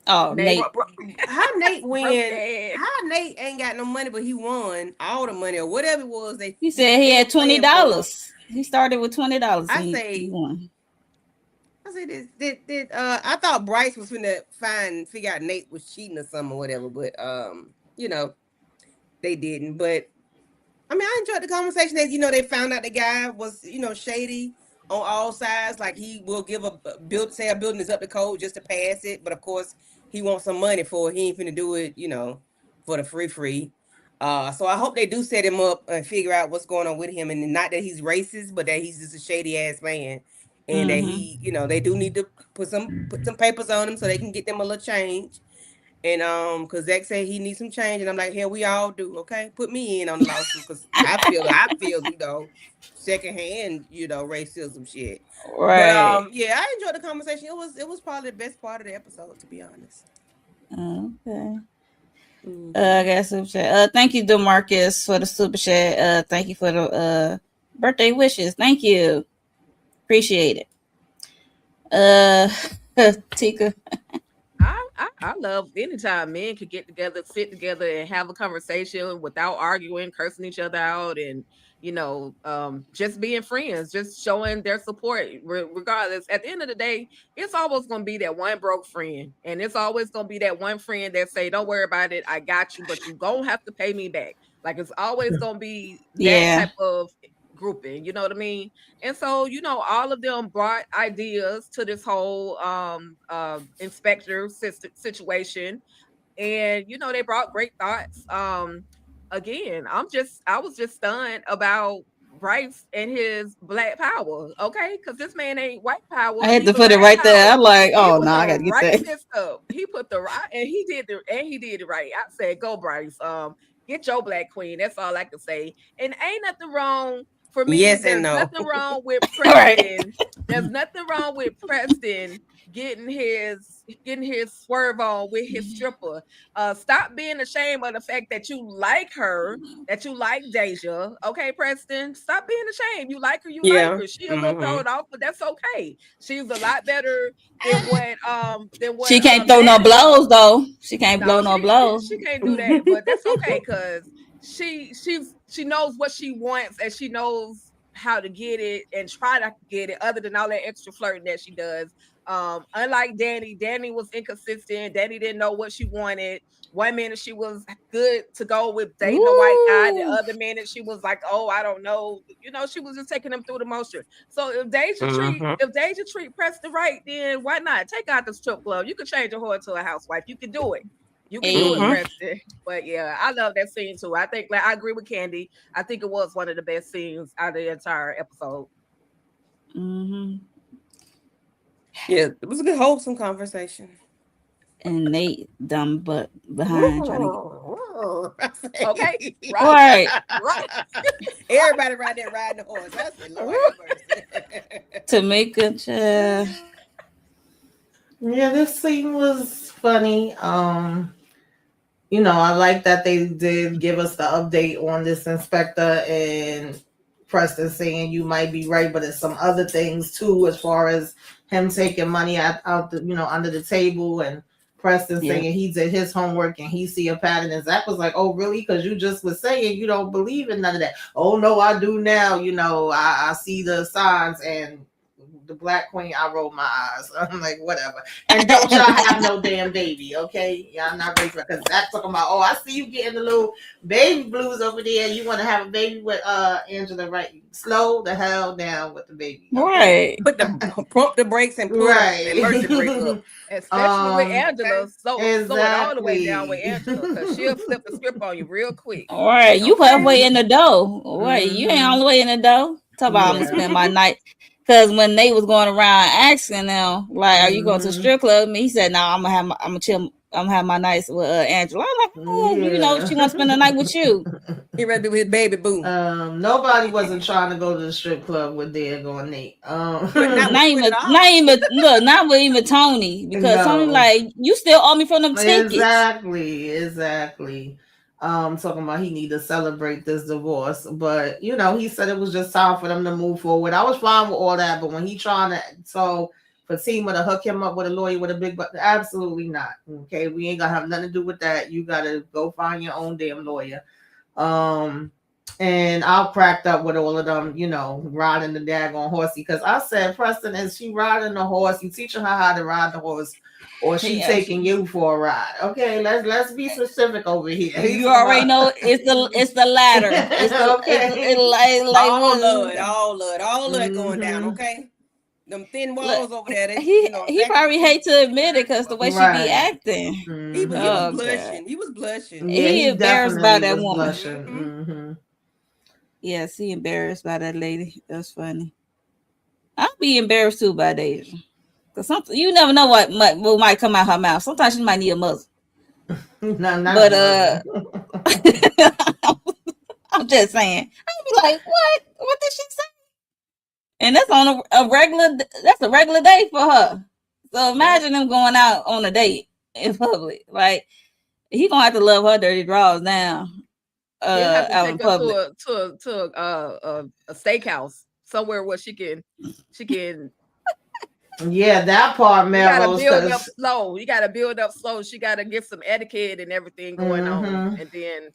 Oh, Nate. Nate. How Nate win? Broke How Nate ain't got no money, but he won all the money or whatever it was. He said he they had were playing for. $20. He started with $20 I and he say, won. this did I thought Bryce was finna figure out Nate was cheating or something or whatever, but they didn't. But I mean, I enjoyed the conversation that they found out the guy was shady on all sides. Like he will give say a building is up to code just to pass it, but of course he wants some money for it. He ain't finna do it, for the free. So I hope they do set him up and figure out what's going on with him, and not that he's racist, but that he's just a shady ass man, and that he, they do need to put some papers on him so they can get them a little change. And because Zach said he needs some change, and I'm like, hell, we all do. Okay, put me in on the lawsuit because I feel secondhand, racism shit. But Right. yeah, I enjoyed the conversation. It was probably the best part of the episode, to be honest. Okay. Mhm. I got super chat. Thank you, Demarcus, for the super chat. Thank you for the birthday wishes. Thank you. Appreciate it. Tika. I love anytime men could get together, sit together, and have a conversation without arguing, cursing each other out, and just being friends, just showing their support. Regardless, at the end of the day, it's always going to be that one broke friend, and it's always going to be that one friend that say, "Don't worry about it, I got you, but you gonna have to pay me back." Like it's always going to be that Yeah. type of grouping. You know what I mean? And so, all of them brought ideas to this whole inspector situation. And they brought great thoughts. Again, I was just stunned about Bryce and his black power, okay? Because this man ain't white power, I had he to put it black right there. power. I'm like, He oh put no, the I gotta get right that. fist up. He put the right, and he did it right. I said, go Bryce. Get your black queen. That's all I can say. And ain't nothing wrong for me. Yes and There's no. nothing wrong with Right. Preston. There's nothing wrong with Preston getting his swerve on with his stripper. Stop being ashamed of the fact that you like her, that you like Deja. Okay, Preston, stop being ashamed. You like her, you like Yeah. her. She a little Mm-hmm. thrown off, but that's okay. She's a lot better than what She can't throw no Danny blows was. though. She can't No, blow no blows. she can't do that, but that's okay because she knows what she wants and she knows how to get it and try to get it. Other than all that extra flirting that she does, unlike Danny was inconsistent. Danny didn't know what she wanted. One minute she was good to go with dating a white guy, the Ooh. other minute she was like, "Oh, I don't know." She was just taking him through the motion. So Mm-hmm. if Deja treat Preston right, then why not take out the strip club? You could change a whore into a housewife. You can do it. You can do it, Hey. Mm-hmm. Preston. But yeah, I love that scene too. I think I agree with Candy. I think it was one of the best scenes out of the entire episode. Mm-hmm. Yeah, it was a good wholesome conversation. And Nate dumb butt behind trying to get Okay, right, right. right. Everybody right there riding the horse. I said, Lord have mercy. Tamika. Yeah, this scene was funny. I like that they did give us the update on this inspector and Preston saying you might be right, but it's some other things too, as far as him taking money out the, under the table, and Preston Yeah. saying he did his homework and he see a pattern. And Zach was like, "Oh, really? Because you just was saying you don't believe in none of that." "Oh no, I do now. I see the signs and." The black queen, I roll my eyes. I'm like, whatever. And don't y'all have no damn baby, okay? Y'all not ready for because Zach talking about, oh, I see you getting the little baby blues over there. You want to have a baby with Angela, right? Slow the hell down with the baby. Okay? Right. Pump the brakes and pull the emergency brake up. Especially with Angela. Slow it all the way down with Exactly. Angela because she'll flip the script on you real quick. All right. You Okay. halfway in the door. Right. You ain't all the way in the door. Talk about I'm gonna Yeah. spend my night. Because when Nate was going around asking them, like, are you going to the Mhm. strip club? He said, no, I'm gonna chill I'm gonna have my nights with Angela. I'm like, oh, Yeah. she wants to spend the night with you. He ready to be with baby boo. Nobody wasn't trying to go to the strip club with Diego and Nate. But not Not with even, it all. not even, look, not with even Tony, because Tony No. like, you still owe me from them tickets. Exactly. Talking about he need to celebrate this divorce, but he said it was just time for them to move forward. I was fine with all that, but when he trying to Fatima to hook him up with a lawyer with a big butt, absolutely not. Okay, we ain't gonna have nothing to do with that. You gotta go find your own damn lawyer. Um, and I cracked up with all of them, riding the daggone horsey. Because I said, Preston, is she riding the horse? You teaching her how to ride the horse, or she taking you for a ride? Okay, let's be specific over here. You already know it's the latter. It's the okay. all of it going down. Okay, them thin walls over there. He probably hate to admit it because the way she be acting. He was blushing. He was blushing. Yeah, he embarrassed by that was woman. Blushing. Yes, he embarrassed by that lady. That's funny. I'll be embarrassed too by Deja. Cause you never know what might come out her mouth. Sometimes she might need a muzzle. But I'm just saying. I'll be like, what? What did she say? And that's on a regular. That's a regular day for her. So imagine them going out on a date in public. Like he gonna have to love her dirty draws down. He'll have to out take in her public to a steakhouse somewhere where she can. Yeah, that part, Melrose. You gotta build up slow. You gotta build up slow. She gotta get some etiquette and everything going on, and then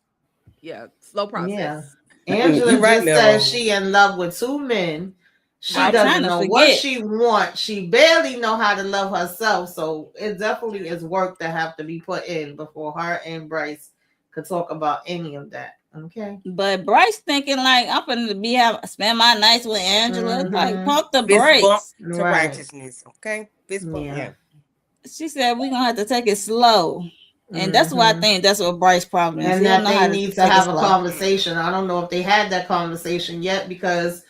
slow process. Yeah. Angela just said she in love with two men. She doesn't know what she wants. She barely know how to love herself. So it definitely is work that have to be put in before her and Bryce could talk about any of that. Okay. But Bryce thinking like I'm gonna spend my nights with Angela. Like pump the brakes to righteousness. Okay. Fist bump. Yeah. She said we're gonna have to take it slow. And that's why I think that's what Bryce's problem is. And that they need to have a conversation. I don't know if they had that conversation yet because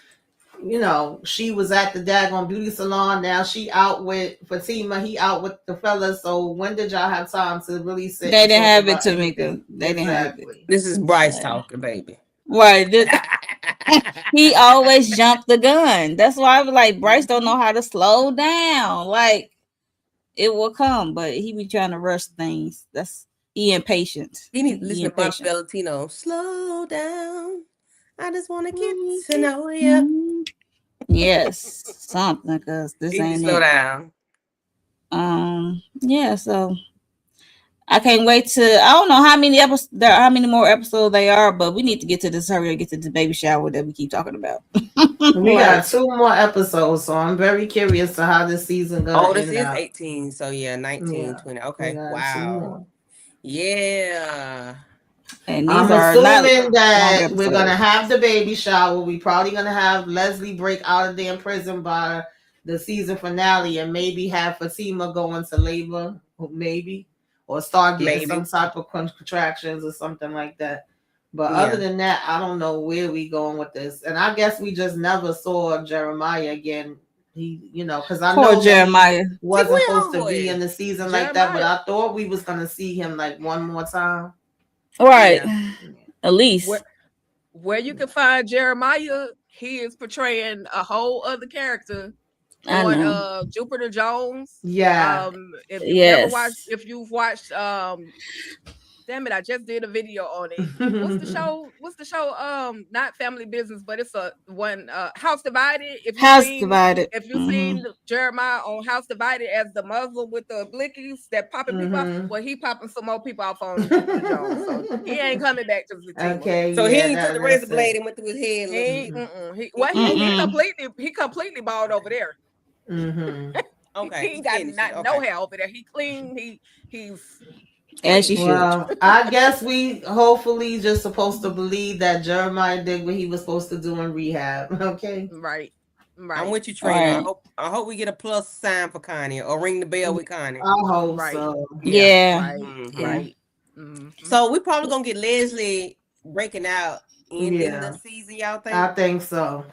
she was at the daggone beauty salon. Now she out with Fatima. He out with the fellas. So when did y'all have time to really sit? They didn't have it, Tamika. They didn't have it. This is Bryce talking, baby. Right. He always jumped the gun. That's why I was like, Bryce don't know how to slow down. Like it will come, but he be trying to rush things. He impatient. He needs to listen to Pop Valentino. Slow down. I just want to get to know you. Yes, something because this ain't slow down. Yeah. So I can't wait to. I don't know how many more episodes they are, but we need to get to this. Hurry and get to the baby shower that we keep talking about. We got 2 more episodes, so I'm very curious to how this season goes. Oh, this is 18, so 19, 20. Okay, wow. Yeah. And I'm assuming that we're gonna have the baby shower. We're probably gonna have Leslie break out of damn prison by the season finale, and maybe have Fatima go into labor, maybe, or start getting some type of contractions or something like that. But other than that, I don't know where we going with this. And I guess we just never saw Jeremiah again. He, because I know Jeremiah wasn't supposed to be in the season like that, but I thought we was gonna see him like one more time. Right. At least. Where you can find Jeremiah, he is portraying a whole other character on Jupiter Jones. Yeah. If you've watched damn it, I just did a video on it. What's the show? Not Family Business, but it's House Divided. If you've seen Jeremiah on House Divided as the Muslim with the blickies that popping people off, well, he popping some more people off on Jupiter Jones. So he ain't coming back to the team. Okay. So he ain't took the razor blade and went through his head. He completely bald over there. Okay. He ain't got no hair over there. He clean. He's as you should. Well, I guess we hopefully just supposed to believe that Jeremiah did what he was supposed to do in rehab. Okay. Right. I'm with you, Trina. Right. I hope we get a plus sign for Connie or ring the bell with Connie. I hope so. Yeah. Right. So we're probably gonna get Leslie breaking out in the season. Y'all think? I think so.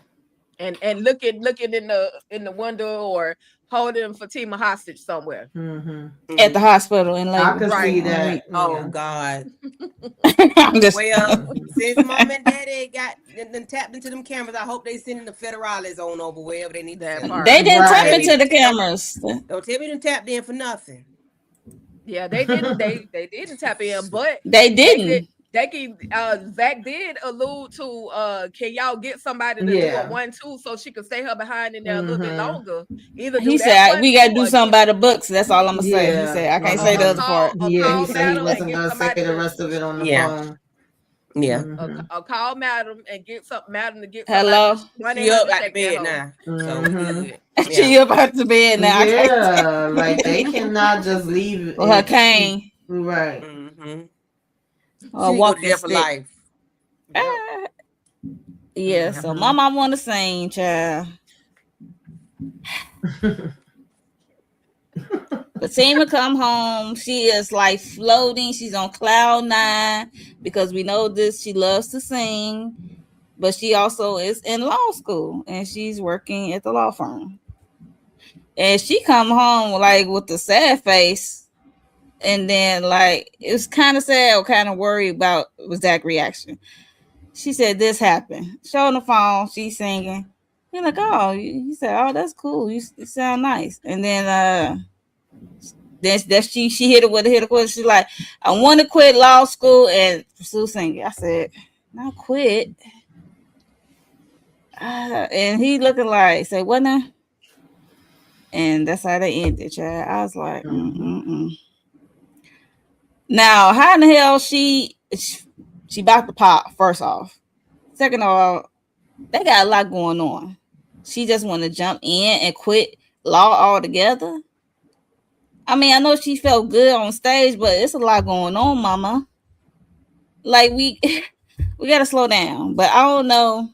And looking in the window or holding Fatima hostage somewhere. At the hospital in I labor. could Right. see I mean, that. Oh Yeah. God. I'm just Well, since mom and daddy got then tapped into them cameras, I hope they sending the federales on over wherever they need to That send them. they part. didn't Don't tap tell me Right. into the don't, cameras. don't tell me them tapped in for nothing. Yeah, they didn't. They didn't tap in, but They they did. didn't. They can. Zach did allude to. Can y'all get somebody to do a Yeah. 1-2 so she could stay her behind in there a little bit longer? Either He do that said one we two gotta do or something get by the books. That's all I'm gonna say. He Yeah. said I can't say the other part. a Yeah, he call said he madam and wasn't get gonna say somebody the to rest of it on the Yeah. phone. Yeah. a call madam and get some madam to get somebody Hello. to 1 She up 800 out the shake that bed hoe. now. So we good. Yeah. She up out the bed now. I can't say Yeah, like they cannot just leave with her it. cane Right. Mm-hmm. She or need to go to walking jail for stick. life. Yep. Ah, yeah. So my mom want to sing, child. Fatima come home. She is like floating. She's on cloud 9 because we know this. She loves to sing, but she also is in law school and she's working at the law firm. And she come home like with the sad face, and then like it was kind of sad or kind of worried about Zach's reaction. She said this happened. Showing the phone, she's singing. You're like, oh, he said, oh, that's cool. You sound nice. And then that she hit it with a question. She's like, I want to quit law school and pursue singing. I said, not quit. And he looking like, say, what now? And that's how they ended, child. I was like, Now, how in the hell she about to pop, first off. Second of all, they got a lot going on. She just want to jump in and quit law altogether. I mean, I know she felt good on stage, but it's a lot going on, mama. Like we we gotta slow down. But I don't know.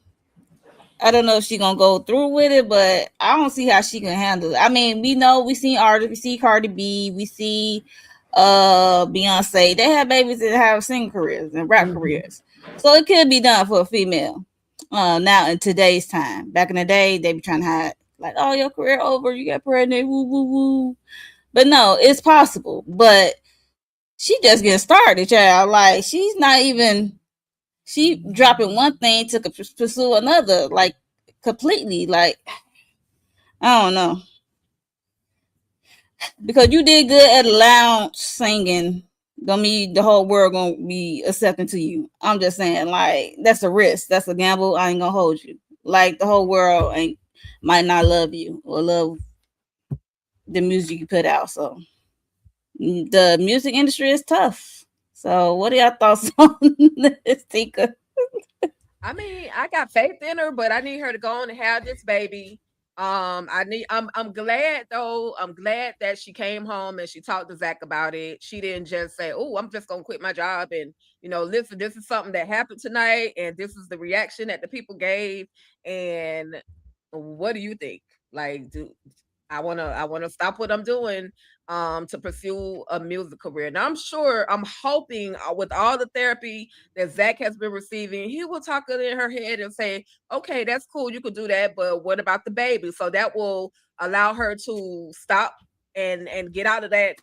I don't know if she gonna go through with it, but I don't see how she can handle it. I mean, we know we seen artists, we see Cardi B, we see Beyonce. They have babies that have singing careers and rap careers. So it could be done for a female. Now in today's time. Back in the day, they be trying to hide like, oh, your career over, you got pregnant, woo woo woo. But no, it's possible. But she just getting started, child. Like she's not even she dropping one thing to pursue another, like completely. Like I don't know, because you did good at lounge singing. Don't mean the whole world gonna be accepting to you. I'm just saying, like that's a risk, that's a gamble. I ain't gonna hold you. Like the whole world ain't might not love you or love the music you put out. So the music industry is tough. So what are y'all thoughts on this, Tika? I mean, I got faith in her, but I need her to go on and have this baby. I'm glad though. I'm glad that she came home and she talked to Zach about it. She didn't just say, "Oh, I'm just gonna quit my job," and listen, this is something that happened tonight, and this is the reaction that the people gave. And what do you think? Like, I wanna stop what I'm doing to pursue a music career. Now I'm hoping with all the therapy that Zach has been receiving, he will talk it in her head and say, okay, that's cool, you could do that, but what about the baby? So that will allow her to stop and get out of that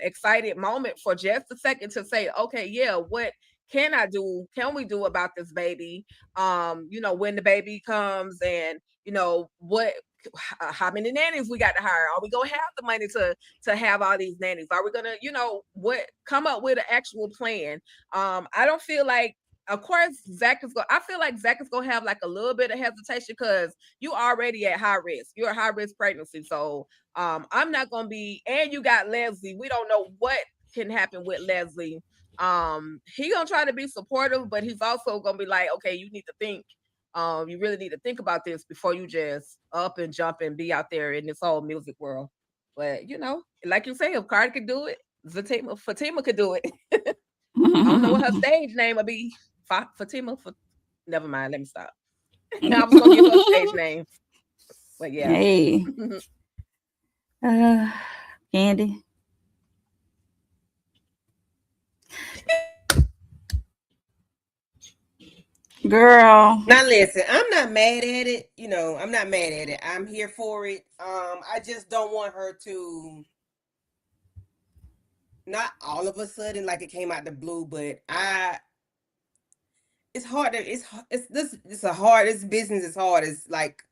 excited moment for just a second to say, okay, yeah, what can we do about this baby? When the baby comes, and what how many nannies we got to hire? Are we gonna have the money to have all these nannies? Are we gonna, what come up with an actual plan? I don't feel like, of course, I feel like Zach is gonna have like a little bit of hesitation because you already at high risk. You're a high risk pregnancy. So I'm not gonna be, and you got Leslie. We don't know what can happen with Leslie. He gonna try to be supportive, but he's also gonna be like, okay, you need to think. You really need to think about this before you just up and jump and be out there in this whole music world. But like you say, if Cardi could do it, Fatima could do it. I don't know what her stage name would be. Fatima. Never mind. Let me stop. I was gonna give her a stage name, but yeah. Hey, Candy. Girl. Now listen, I'm not mad at it. I'm not mad at it. I'm here for it. I just don't want her to, not all of a sudden like it came out the blue, but it's hard to it's this it's a hard this business is hard. It's like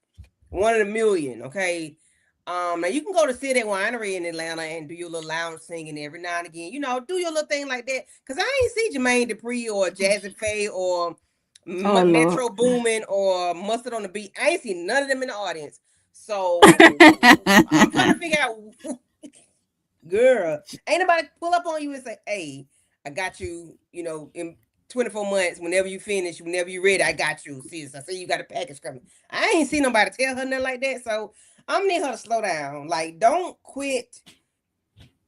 one in a million, okay? Now you can go to City Winery in Atlanta and do your little lounge singing every now and again. Do your little thing like that. Cause I ain't see Jermaine Dupri or Jazzy Faye or Oh Lord. Metro Boomin or Mustard on the Beat. I ain't seen none of them in the audience. So I'm trying to figure out, girl, ain't nobody pull up on you and say, "Hey, I got you." In 24 months, whenever you finish, whenever you ready, I got you. Sis, I see you got a package coming. I ain't seen nobody tell her nothing like that. So I'm need her to slow down. Like, don't quit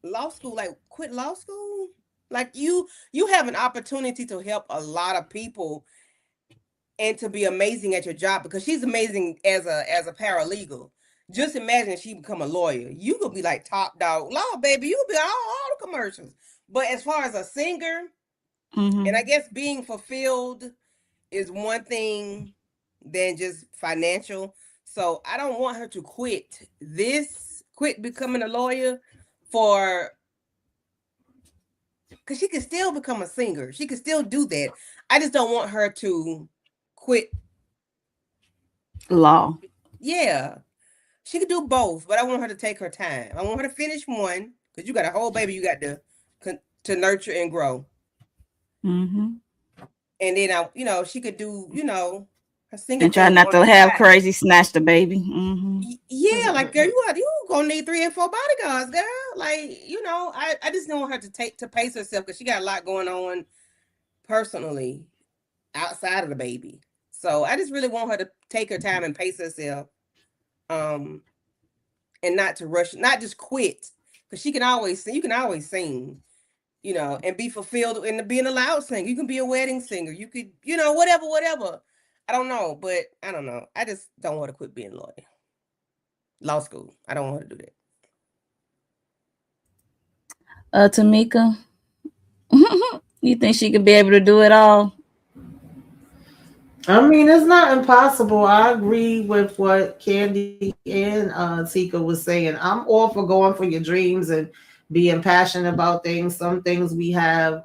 law school. Like, quit law school. Like, you have an opportunity to help a lot of people and to be amazing at your job, because she's amazing as a paralegal. Just imagine if she become a lawyer. You could be like top dog law, baby. You could be all the commercials. But as far as a singer, and I guess being fulfilled is one thing than just financial. So I don't want her to quit becoming a lawyer for, because she can still become a singer. She can still do that. I just don't want her to quit. Law. Yeah, she could do both, but I want her to take her time. I want her to finish one, because you got a whole baby you got to nurture and grow. Mm-hmm. And then she could do her singing And try thing not on to the have side. crazy snatch the baby. Mm-hmm. Yeah, like, girl, you gonna need 3 and 4 bodyguards, girl. Like, I just don't want her to pace herself, because she got a lot going on personally outside of the baby. So I just really want her to take her time and pace herself, um, and not to rush, not just quit, because she can always sing. You can always sing, and be fulfilled in being a loud singer. You can be a wedding singer. You could, whatever. I don't know, but I don't know. I just don't want to quit being law school. I don't want to do that. Tamika, you think she could be able to do it all? I mean, it's not impossible. I agree with what Candy and Tika was saying. I'm all for going for your dreams and being passionate about things. Some things we have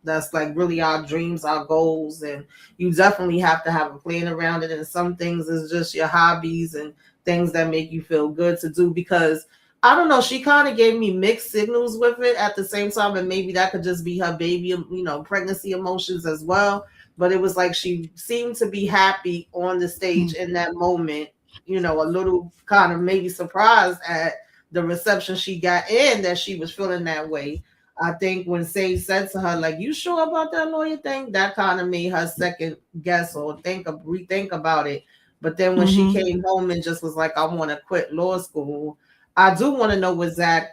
that's like really our dreams, our goals, and you definitely have to have a plan around it. And some things is just your hobbies and things that make you feel good to do. Because I don't know, she kind of gave me mixed signals with it at the same time, and maybe that could just be her baby, pregnancy emotions as well, but it was like she seemed to be happy on the stage in that moment, a little kind of maybe surprised at the reception she got in, that she was feeling that way. I think when Sage said to her, like, "You sure about that lawyer thing?" that kind of made her second guess or rethink about it. But then when she Mm-hmm. came home and just was like, "I want to quit law school," I do want to know what Zach's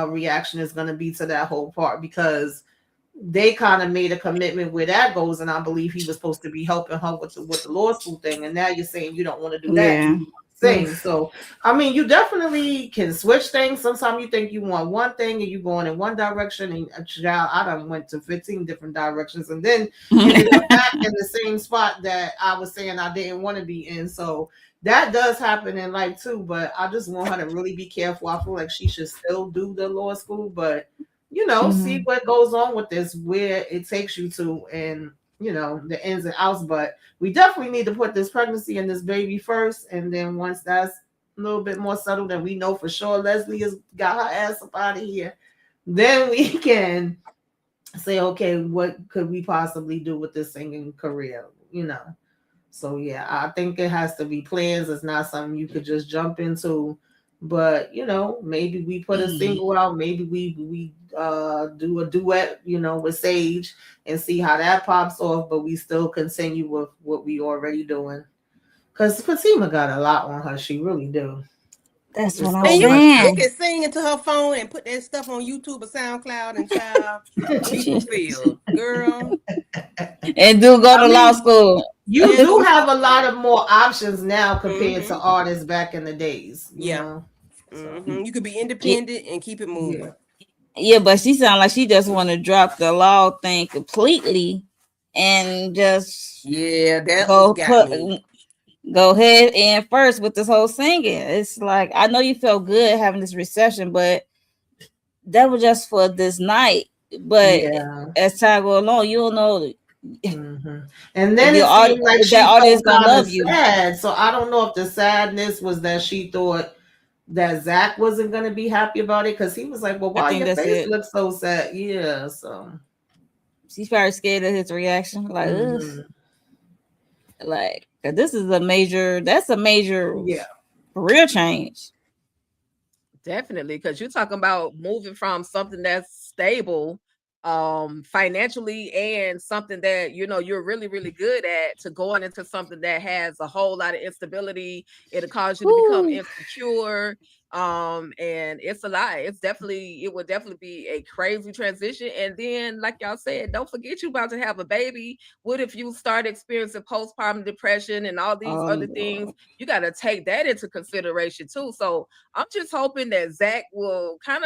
reaction is going to be to that whole part, because they kind of made a commitment where that goes, and I believe he was supposed to be helping her with the law school thing, and now you're saying you don't want to do that, you Yeah. want to sing. So I mean, you definitely can switch things. Sometimes you think you want one thing and you going in one direction, and child, I done went to 15 different directions and then ended up back in the same spot that I was saying I didn't want to be in. So that does happen in life too, but I just want her to really be careful. I feel like she should still do the law school, but see Mm-hmm. what goes on with this, where it takes you to, and the ins and outs. But we definitely need to put this pregnancy and this baby first, and then once that's a little bit more settled and we know for sure Leslie has got her ass up out of here, then we can say, okay, what could we possibly do with this singing career. So yeah, I think it has to be plans. It's not something you could just jump into. But maybe we put a single out. Maybe we do a duet, with Sage, and see how that pops off. But we still continue with what we already doing. Cause Fatima got a lot on her. She really do. That's what It's I'm And so you much. you saying. can sing into her phone and put that stuff on YouTube or SoundCloud, and child, be fulfilled, girl. And do go I to law mean, school. you And do do have law a lot school. of more options now compared to Mm-hmm. artists back in the days. Yeah. So Mm-hmm. You could be Yeah, independent and keep it yeah. moving. yeah, but she sound like she just want to drop the law thing completely and just Yeah, that was go got put me. go ahead and first with this whole singing. It's like I know you felt good having this recession, but that was just for this night. But Yeah. as time go along, you don't know hmm And if then your it seemed like if that she audience felt gonna kind of love you. sad. So I don't know if the sadness was that she thought that Zach wasn't going to be happy about it because he was like, "Well, I why think your that's face it. looks so sad?" Yeah. So. She's probably scared of his reaction. Like, ugh. hmm Like 'cause this is a major. That's a major Yeah. career change. Definitely, because you're talking about moving from something that's stable financially and something that you're really, really good at to going into something that has a whole lot of instability. It'll cause you to become Whew. insecure. And it's a lot. It would definitely be a crazy transition. And then, like y'all said, don't forget you about to have a baby. What if you start experiencing postpartum depression and all these Oh other things? Lord. You got to take that into consideration too. So I'm just hoping that Zach will kind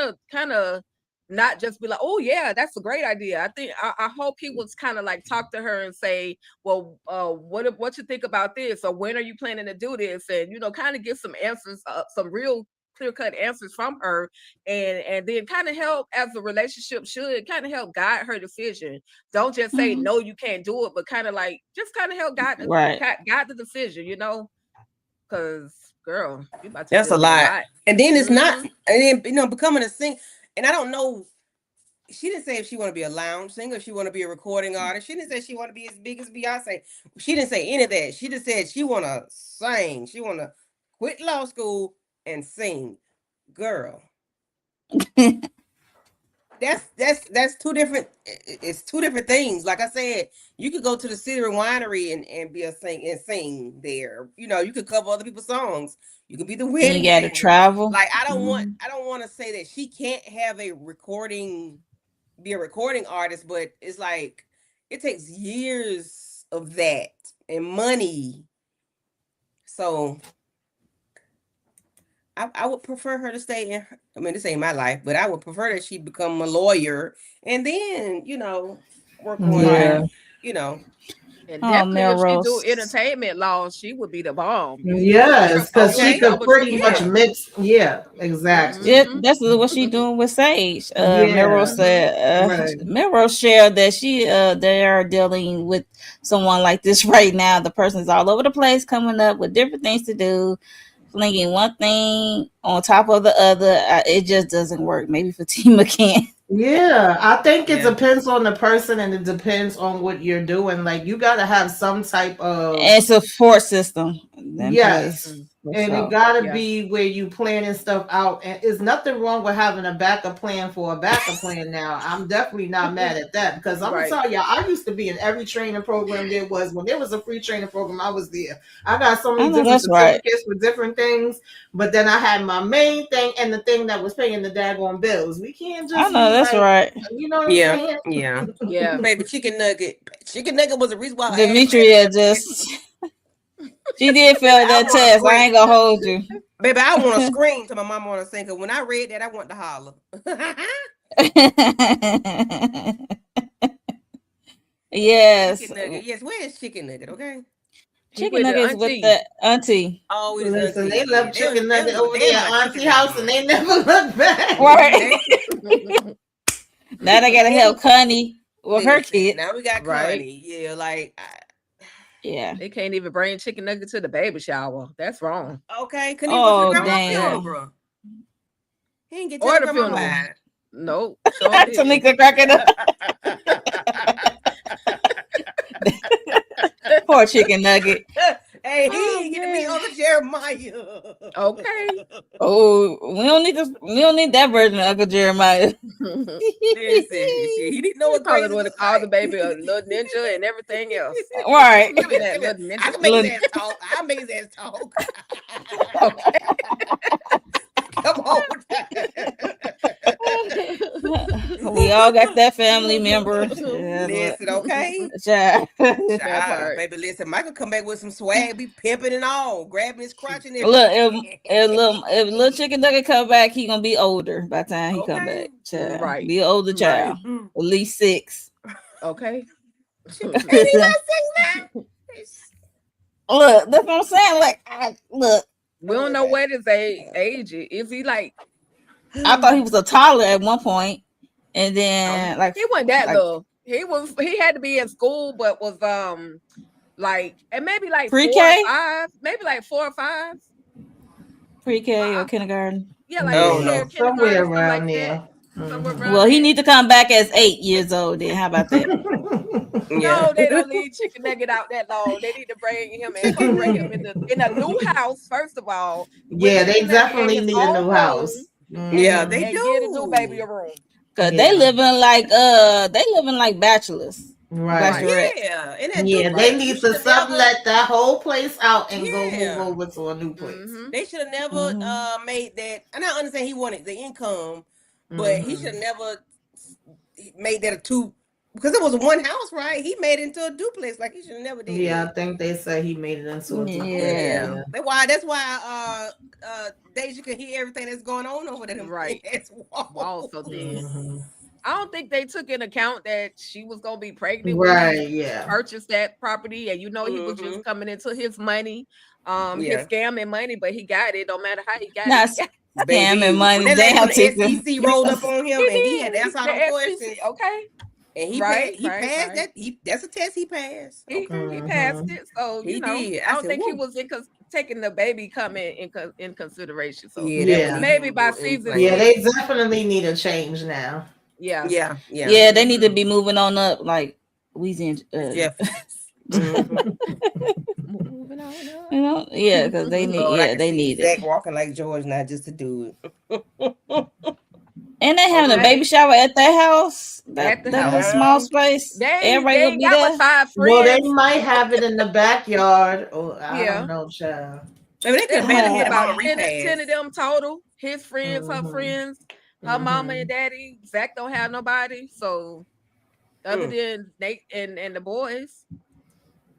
of not just be like, oh yeah, that's a great idea. I hope he was kind of like talk to her and say, well, what you think about this, or when are you planning to do this, and kind of get some answers, some real clear cut answers from her, and then kind of help as a relationship should kind of help guide her decision. Don't just say Mhm. no, you can't do it, but kind of like just kind of help Right. guide the decision, because girl, you about to That's a deal with a lot. lot. And then it's not, Mm-hmm. and then becoming a sing. And I don't know. She didn't say if she want to be a lounge singer, if she want to be a recording artist. She didn't say she want to be as big as Beyonce. She didn't say any of that. She just said she want to sing. She want to quit law school and sing. Girl, that's two different. It's two different things. Like I said, you could go to the city winery and be a sing there. You could cover other people's songs. You could be the And you wedding got to singer. travel. Like Mhm. I don't want to say that she can't have a recording, be a recording artist, but it's like it takes years of that and money. So I would prefer her to stay in. I mean, this ain't my life, but I would prefer that she become a lawyer and then work on Yeah. Right. like you know And Oh, definitely, if she do Melrose. entertainment law, she would be the bomb. You would be Yes, because she okay, could okay, double, pretty triple much yeah, cross. mix. Yeah, exactly. Yeah, Mm-hmm. that's what she doing with Sage. Yeah, Melrose Mm-hmm. said. right. Melrose shared that they are dealing with someone like this right now. The person's all over the place, coming up with different things to do, flinging one thing on top of the other. It just doesn't work. Maybe Fatima can. Yeah, I think it yeah, depends on the person and it depends on what you're doing. Like, you got to have some type of, And support system in yes. place Mm-hmm. for And it sure. gotta Yeah. be where you planning stuff out. And there's nothing wrong with having a backup plan for a backup plan now. I'm definitely not mad at that because I'm gonna Right. tell y'all, I used to be in every training program there was. When there was a free training program, I was there. I got so I many know different that's right. certificates for different things, but then I had my main thing and the thing that was paying the daggone bills. We can't I just know be that's like, right. you know what I'm yeah, saying? yeah. Yeah. Baby, chicken nugget was the reason why her ass passed Demetria that test. just she did Baby, fail I that want to test. I ain't scream. gonna hold you. Baby, I want to scream to my mama on a sing. Cause when I read that, I want to holler. Yes, Chicken nugget. Yes, where is chicken nugget? Okay. He chicken with the nuggets with auntie. the auntie. Oh, it is Listen, they auntie. Yeah, left chicken nugget over they was there my at chicken Auntie nugget house and mama. they never looked back. Right. They Now they gotta they help Connie with her listen. kid. Now we got Right. Connie. Yeah, like Yeah. They can't even bring chicken nugget to the baby shower. That's wrong. okay. Couldn't even go to the Oh grandma Yeah. damn. funeral. He didn't get to tell Or the the grandma funeral. bye. Nope. Sure didn't. Tamika cracking up. Poor chicken nugget. Hey, he Oh didn't get to meet man. Uncle Jeremiah. Okay. Oh, we don't need that version of Uncle Jeremiah. Listen, shit, he didn't know He what probably crazy would have looked called the like. baby a little ninja and everything else. Right. Look at that little I ninja. can make his Look, ass talk. I'll make his ass talk. Okay. Come on. we all got that family member. Yeah, Listen, okay? child. That Child, part. baby, listen, Michael come back with some swag, be pimping and all, grabbing his crotch and Look, everything. if little chicken nugget come back, he gonna be older by the time he come Okay. back. Child, Right. be an older Right. child, at least 6. Okay. Ain't he about 6 now? Look, that's what I'm saying. Like, look, We don't know what his age is. Is he like? I thought he was a toddler at one point, and then like he wasn't that like little. He had to be in school, but was like, and maybe like 4 or pre-K, 5, maybe like 4 or 5. pre-K or kindergarten. Yeah, like Yeah, pre-K or somewhere kindergarten, something around like that. there. Somewhere Mhm. around Well, he there. need to come back as 8 years old. Then how about that? Yeah. No, they don't leave Chicken Nugget out that long. They need to bring him and incorporate him in a new house, first of all, with Yeah, they Chicken Nugget in definitely his need a own new room, house. Yeah, Mhm. they and get a new baby do. a room. Cause Yeah. they living like bachelors, Right. bachelorette. Yeah, and that Yeah, duplex. they You need should to have never. sublet that whole place out and go move Yeah, over to a new place. Mm-hmm. they should have never Mm-hmm. made that. And I understand he wanted the income, but he should Hmm. have never made that a two because it was one house, right? He made it into a duplex. Like he should have never did Yeah, I that. think they say he made it into a duplex. Yeah. Yeah, Yeah. that's why Deja can hear everything that's going on over there. Right. That's Walls so thin. Hmm. I don't think they took in account that she was gonna be pregnant when he Right. Yeah. purchased that property, and he was Mm-hmm. just coming into his money, his Yeah, scamming money, but he got it. No matter how he got it, Not he got scamming baby. When money. that lady Damn, from the Tika. SEC rolled up on him He and he had to did. answer all The them FCC, questions, okay, and he passed. right, He right, passed right. that. That's a test he passed. He Okay, he passed Hmm. it, so he did. I I don't said, think he "Whoa." was taking the baby coming in consideration. So Yeah, that would Yeah. need to maybe be by in season Yeah, place. 6, they definitely need a change now. yeah. Yeah, yeah. Yeah, they need to Mm-hmm. be moving on up like Louisiana. Jeff. Mm-hmm. Moving on up. Yeah, because they need. Lord, I Yeah, can they see need it. Zach walking like George now just to do it. And they having a baby Okay, shower at their house. at That the that little house. small Uh-huh. space. Everybody They gonna ain't be got but there. 5 Well, they friends. might have it in the backyard. Or I don't Yeah. know, child. I mean, they could There have only barely be had him on about a 10 of repass. them total. His friends, her Hmm. friends, her mama and Hmm. daddy. Zach don't have nobody. So other Mm. than Nate and the boys.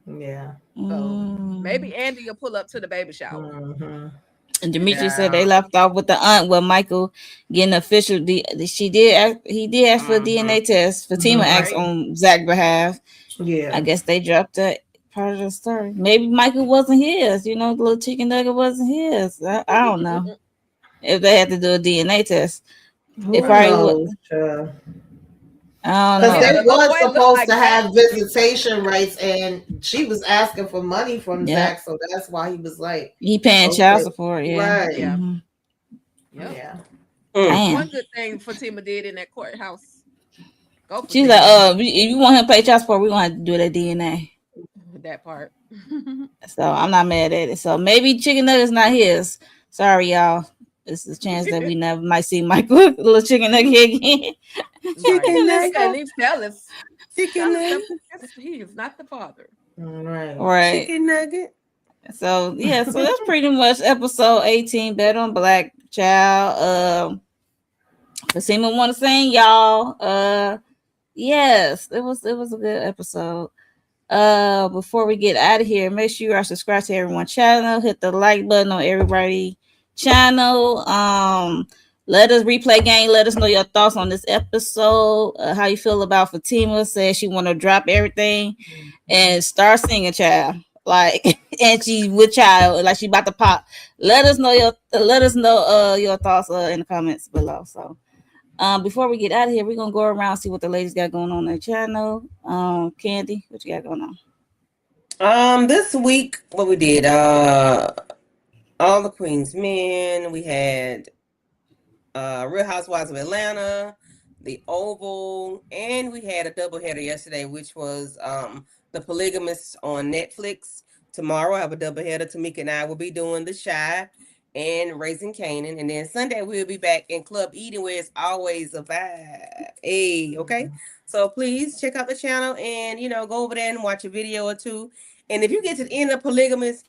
Yeah. So Mm. maybe Andy will pull up to the baby shower. Hmm. And Demetri said they Yeah. left off with the aunt with Michael getting official. He did ask for a Mm-hmm. DNA test. Fatima asked Right. on Zach's behalf. I Yeah. guess they dropped that part of the story. Maybe Michael wasn't his. The little chicken nugget wasn't his. I don't know if they had to do a DNA test. It Who probably would. knows, child? I don't Because Yeah, they know. the little was boy looked supposed like to Zach. have visitation rights, and she was asking for money from Yep. Zach, so that's why he was like, He paying child okay, support. Yeah. right. Yeah. Mm-hmm. Yep. Yeah. Mm. Damn. One good thing Fatima did in that courthouse. Go She's Fatima. like, if you want him to pay child support, we're gonna have to do that DNA. That part. So I'm not mad at it. So maybe chicken nugget's not his. Sorry, y'all. This is a chance that we never might see Michael little chicken nugget again. Chicken Right. nugget. And these fellas. Chicken nugget. He is not the father. Right. Right. Chicken nugget. So yeah, so that's pretty much episode 18, Better on Black Child. Fatima wanna sing, y'all. Yes, it was a good episode. Before we get out of here, make sure you are subscribed to everyone's channel, hit the like button on everybody channel. Let us replay game. Let us know your thoughts on this episode. How you feel about Fatima says she want to drop everything and start singing, child. Like, and she with child, like she about to pop. Let us know your thoughts in the comments below. So, before we get out of here, we're gonna go around and see what the ladies got going on their channel. Candy, what you got going on? This week, what we did, All the Queen's Men. We had Real Housewives of Atlanta, The Oval, and we had a doubleheader yesterday, which was The Polygamists on Netflix. Tomorrow I have a doubleheader. Tamika and I will be doing The Shy and Raising Canaan. And then Sunday we'll be back in Club Eden, where it's always a vibe. Hey, okay? So please check out the channel and, go over there and watch a video or two. And if you get to the end of Polygamist,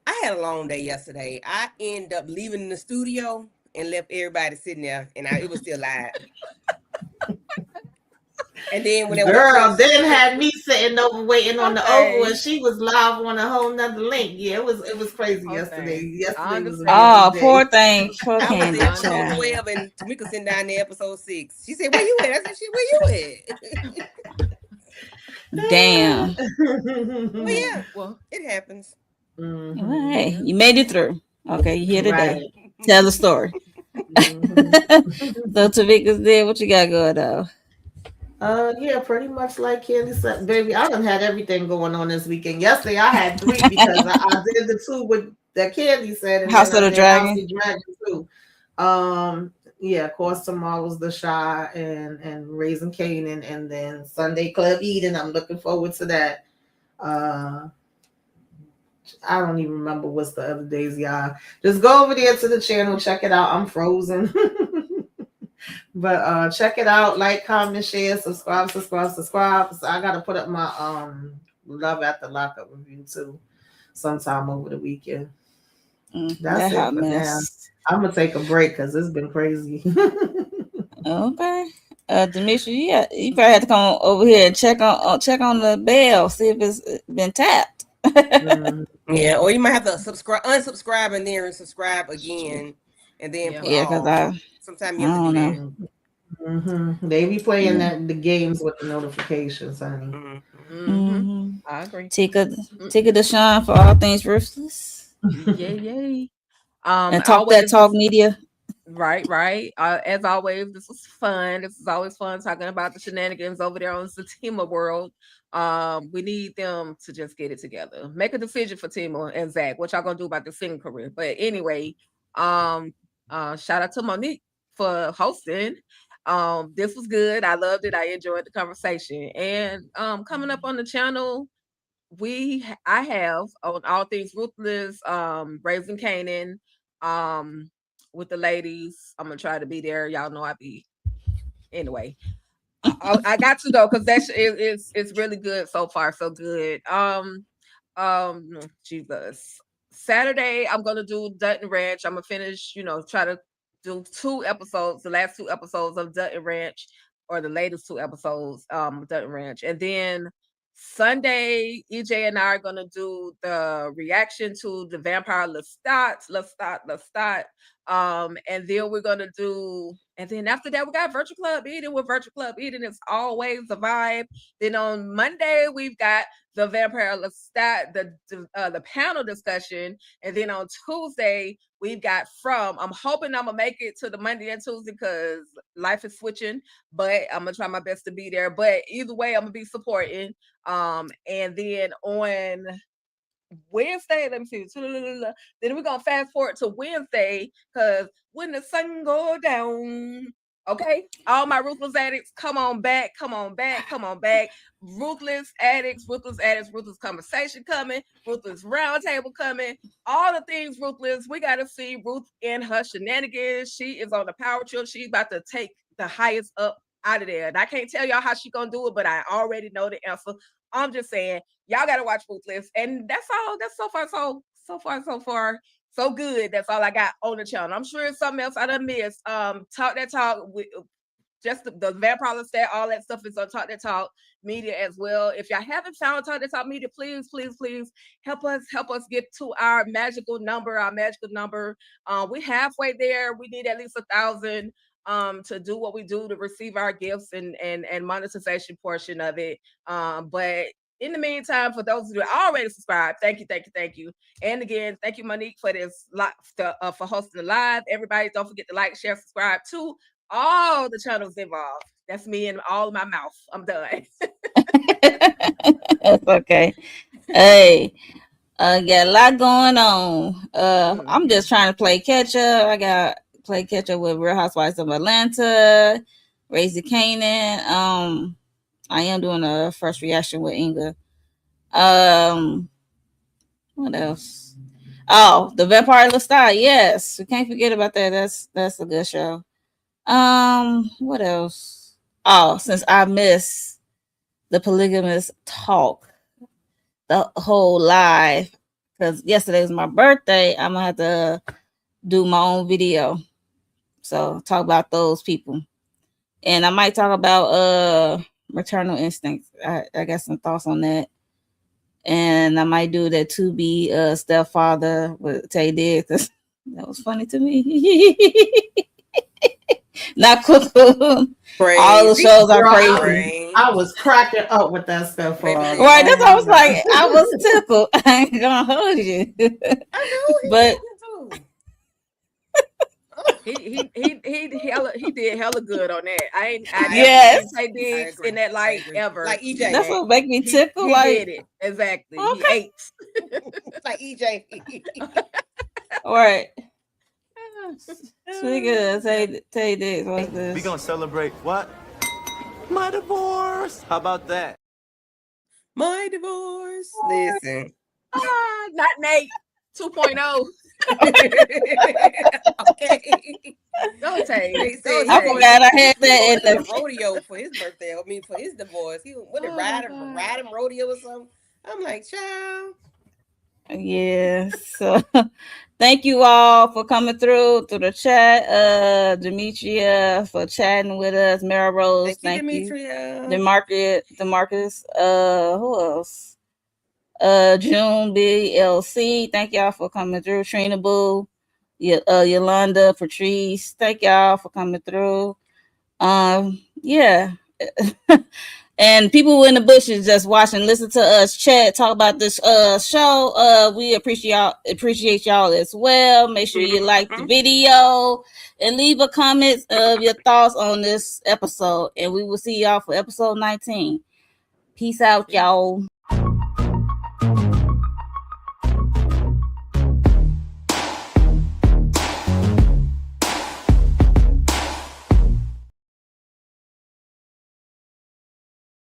I had a long day yesterday. I ended up leaving the studio and left everybody sitting there, and it was still live. And then when Girl, then had me sitting over waiting on the Okay. Oval, and she was live on a whole nother link. Yeah, it was crazy yesterday. Okay. Yesterday was a Oh, busy poor day. thing. Poor I was Candy. in episode child. 12, and Tamika sitting down there episode 6. She said, "Where you at?" I said, "Where you at?" Damn. Well, yeah, Well, it happens. Well, Mhm. hey, yeah. you made it through. Okay, you here today. Right. Tell the story. Mhm. So Tavika's there. What you got going on? Yeah, pretty much like Candy said, baby. I done had everything going on this weekend. Yesterday I had three because I did the two with that Candy said, and then House of I the did House Dragon. of Dragon too. Yeah, of course tomorrow's the Shy and Raising Canaan, and then Sunday Club Eden. I'm looking forward to that. Uh, I don't even remember what's the other days, y'all. Just go over there to the channel, check it out. I'm frozen. But check it out, like, comment, share, subscribe. So I gotta put up my Love at the Lockup review too sometime over the weekend. That's That it hot for now. mess. I'm gonna take a break because it's been crazy. Okay. Demetri, you probably have to come over here and check on the bell, see if it's been tapped. Mhm. Yeah, or you might have to unsubscribe, and then subscribe again, and then Yeah. put Yeah, cause off. I Sometimes you have to do don't know. that. They be playing Yeah. the games with the notifications, honey. Mm-hmm. Mm-hmm. Mm-hmm. I agree. Tika, Mm, Tika Deshawn for all things ruthless yay, yay. and talk that Always talk this. media. Right, right. As always, this was fun. This is always fun talking about the shenanigans over there on Zatima world. We need them to just get it together. Make a decision for Timo and Zach. What y'all gonna do about the singing career? But anyway, um, shout out to Monique for hosting. This was good. I loved it. I enjoyed the conversation. And coming up on the channel, I have on all things ruthless, Raising Canaan, um, with the ladies. I'm gonna try to be there. Y'all know I be anyway. I got to go because it's really good so far, so good. Jesus. Saturday, I'm gonna do Dutton Ranch. I'm gonna finish, try to do 2 episodes, the last 2 episodes of Dutton Ranch, or the latest 2 episodes, Dutton Ranch. And then Sunday, EJ and I are gonna do the reaction to the Vampire Lestat. And then we're gonna do, and then after that, we got Virtual Club Eating. With Virtual Club Eating, it's always a vibe. Then on Monday, we've got the Vampire Lestat, the panel discussion, and then on Tuesday we've got From. I'm hoping I'm gonna make it to the Monday and Tuesday because life is switching, but I'm gonna try my best to be there. But either way, I'm gonna be supporting. And then on Wednesday, let me see. Then we're gonna fast forward to Wednesday because when the sun go down, okay, all my ruthless addicts, come on back, come on back, come on back. Ruthless conversation coming, ruthless roundtable coming, all the things ruthless. We gotta see Ruth in her shenanigans. She is on the power trip. She's about to take the highest up out of there. And I can't tell y'all how she gonna do it, but I already know the answer. I'm just saying, y'all gotta watch Ruthless, and that's all. That's so good. That's all I got on the channel. I'm sure it's something else I done missed. Talk that talk with just the vampire stat, all that stuff is on Talk That Talk Media as well. If y'all haven't found Talk That Talk Media, please help us get to our magical number. We halfway there. We need at least 1,000 to do what we do to receive our gifts and monetization portion of it. But in the meantime, for those who are already subscribed, thank you. And again, thank you, Monique, for this for hosting the live. Everybody, don't forget to like, share, subscribe to all the channels involved. That's me and all my mouth. I'm done. That's okay. Hey, got a lot going on. I'm Mhm. just trying to play catch up. I got play catch up with Real Housewives of Atlanta, Raising Canaan. I am doing a first reaction with Inga. Um, what else? Oh, the Vampire Lestat. Yes, we can't forget about that. That's a good show. What else? Oh, since I missed the polygamous talk, the whole live, because yesterday was my birthday, I'm gonna have to do my own video. So talk about those people, and I might talk about maternal instincts. I got some thoughts on that, and I might do that to be stepfather with Tay did because that was funny to me. Not cool. All the Crazy, shows are Girl, crazy. mean, I was cracking up with that stuff for Baby, Right, that's what I was my like. God. I was tickled. I ain't gonna hold you. I know he But too. He did hella good on that. I I never agree. yes, seen Tay I Diggs agree. in that I light agree. ever. Like EJ. that's what make me He tickle. he Like, did it exactly. He okay, ate. Like EJ. all right. Speaking of Tay Diggs, what's We this? gonna celebrate what? My divorce. How about that? My divorce. Listen. Not Nate 2.0. Okay. Don't Tay. They said Don't he I Tay. forgot I had he that going in to the the. rodeo for his birthday. I mean, for his divorce. He went to Oh my ride God. him rodeo or something. I'm like, child. Yeah. So, thank you all for coming through the chat. Demetria for chatting with us. Mara Rose, Thank you, thank you. Demetria. Demarcus. Who else? June BLC. Thank y'all for coming through. Trina Boo. Yolanda, Patrice. Thank y'all for coming through. Yeah. And people in the bushes just watching, listen to us chat, talk about this show. We appreciate y'all as well. Make sure you like the video and leave a comment of your thoughts on this episode. And we will see y'all for episode 19. Peace out, y'all.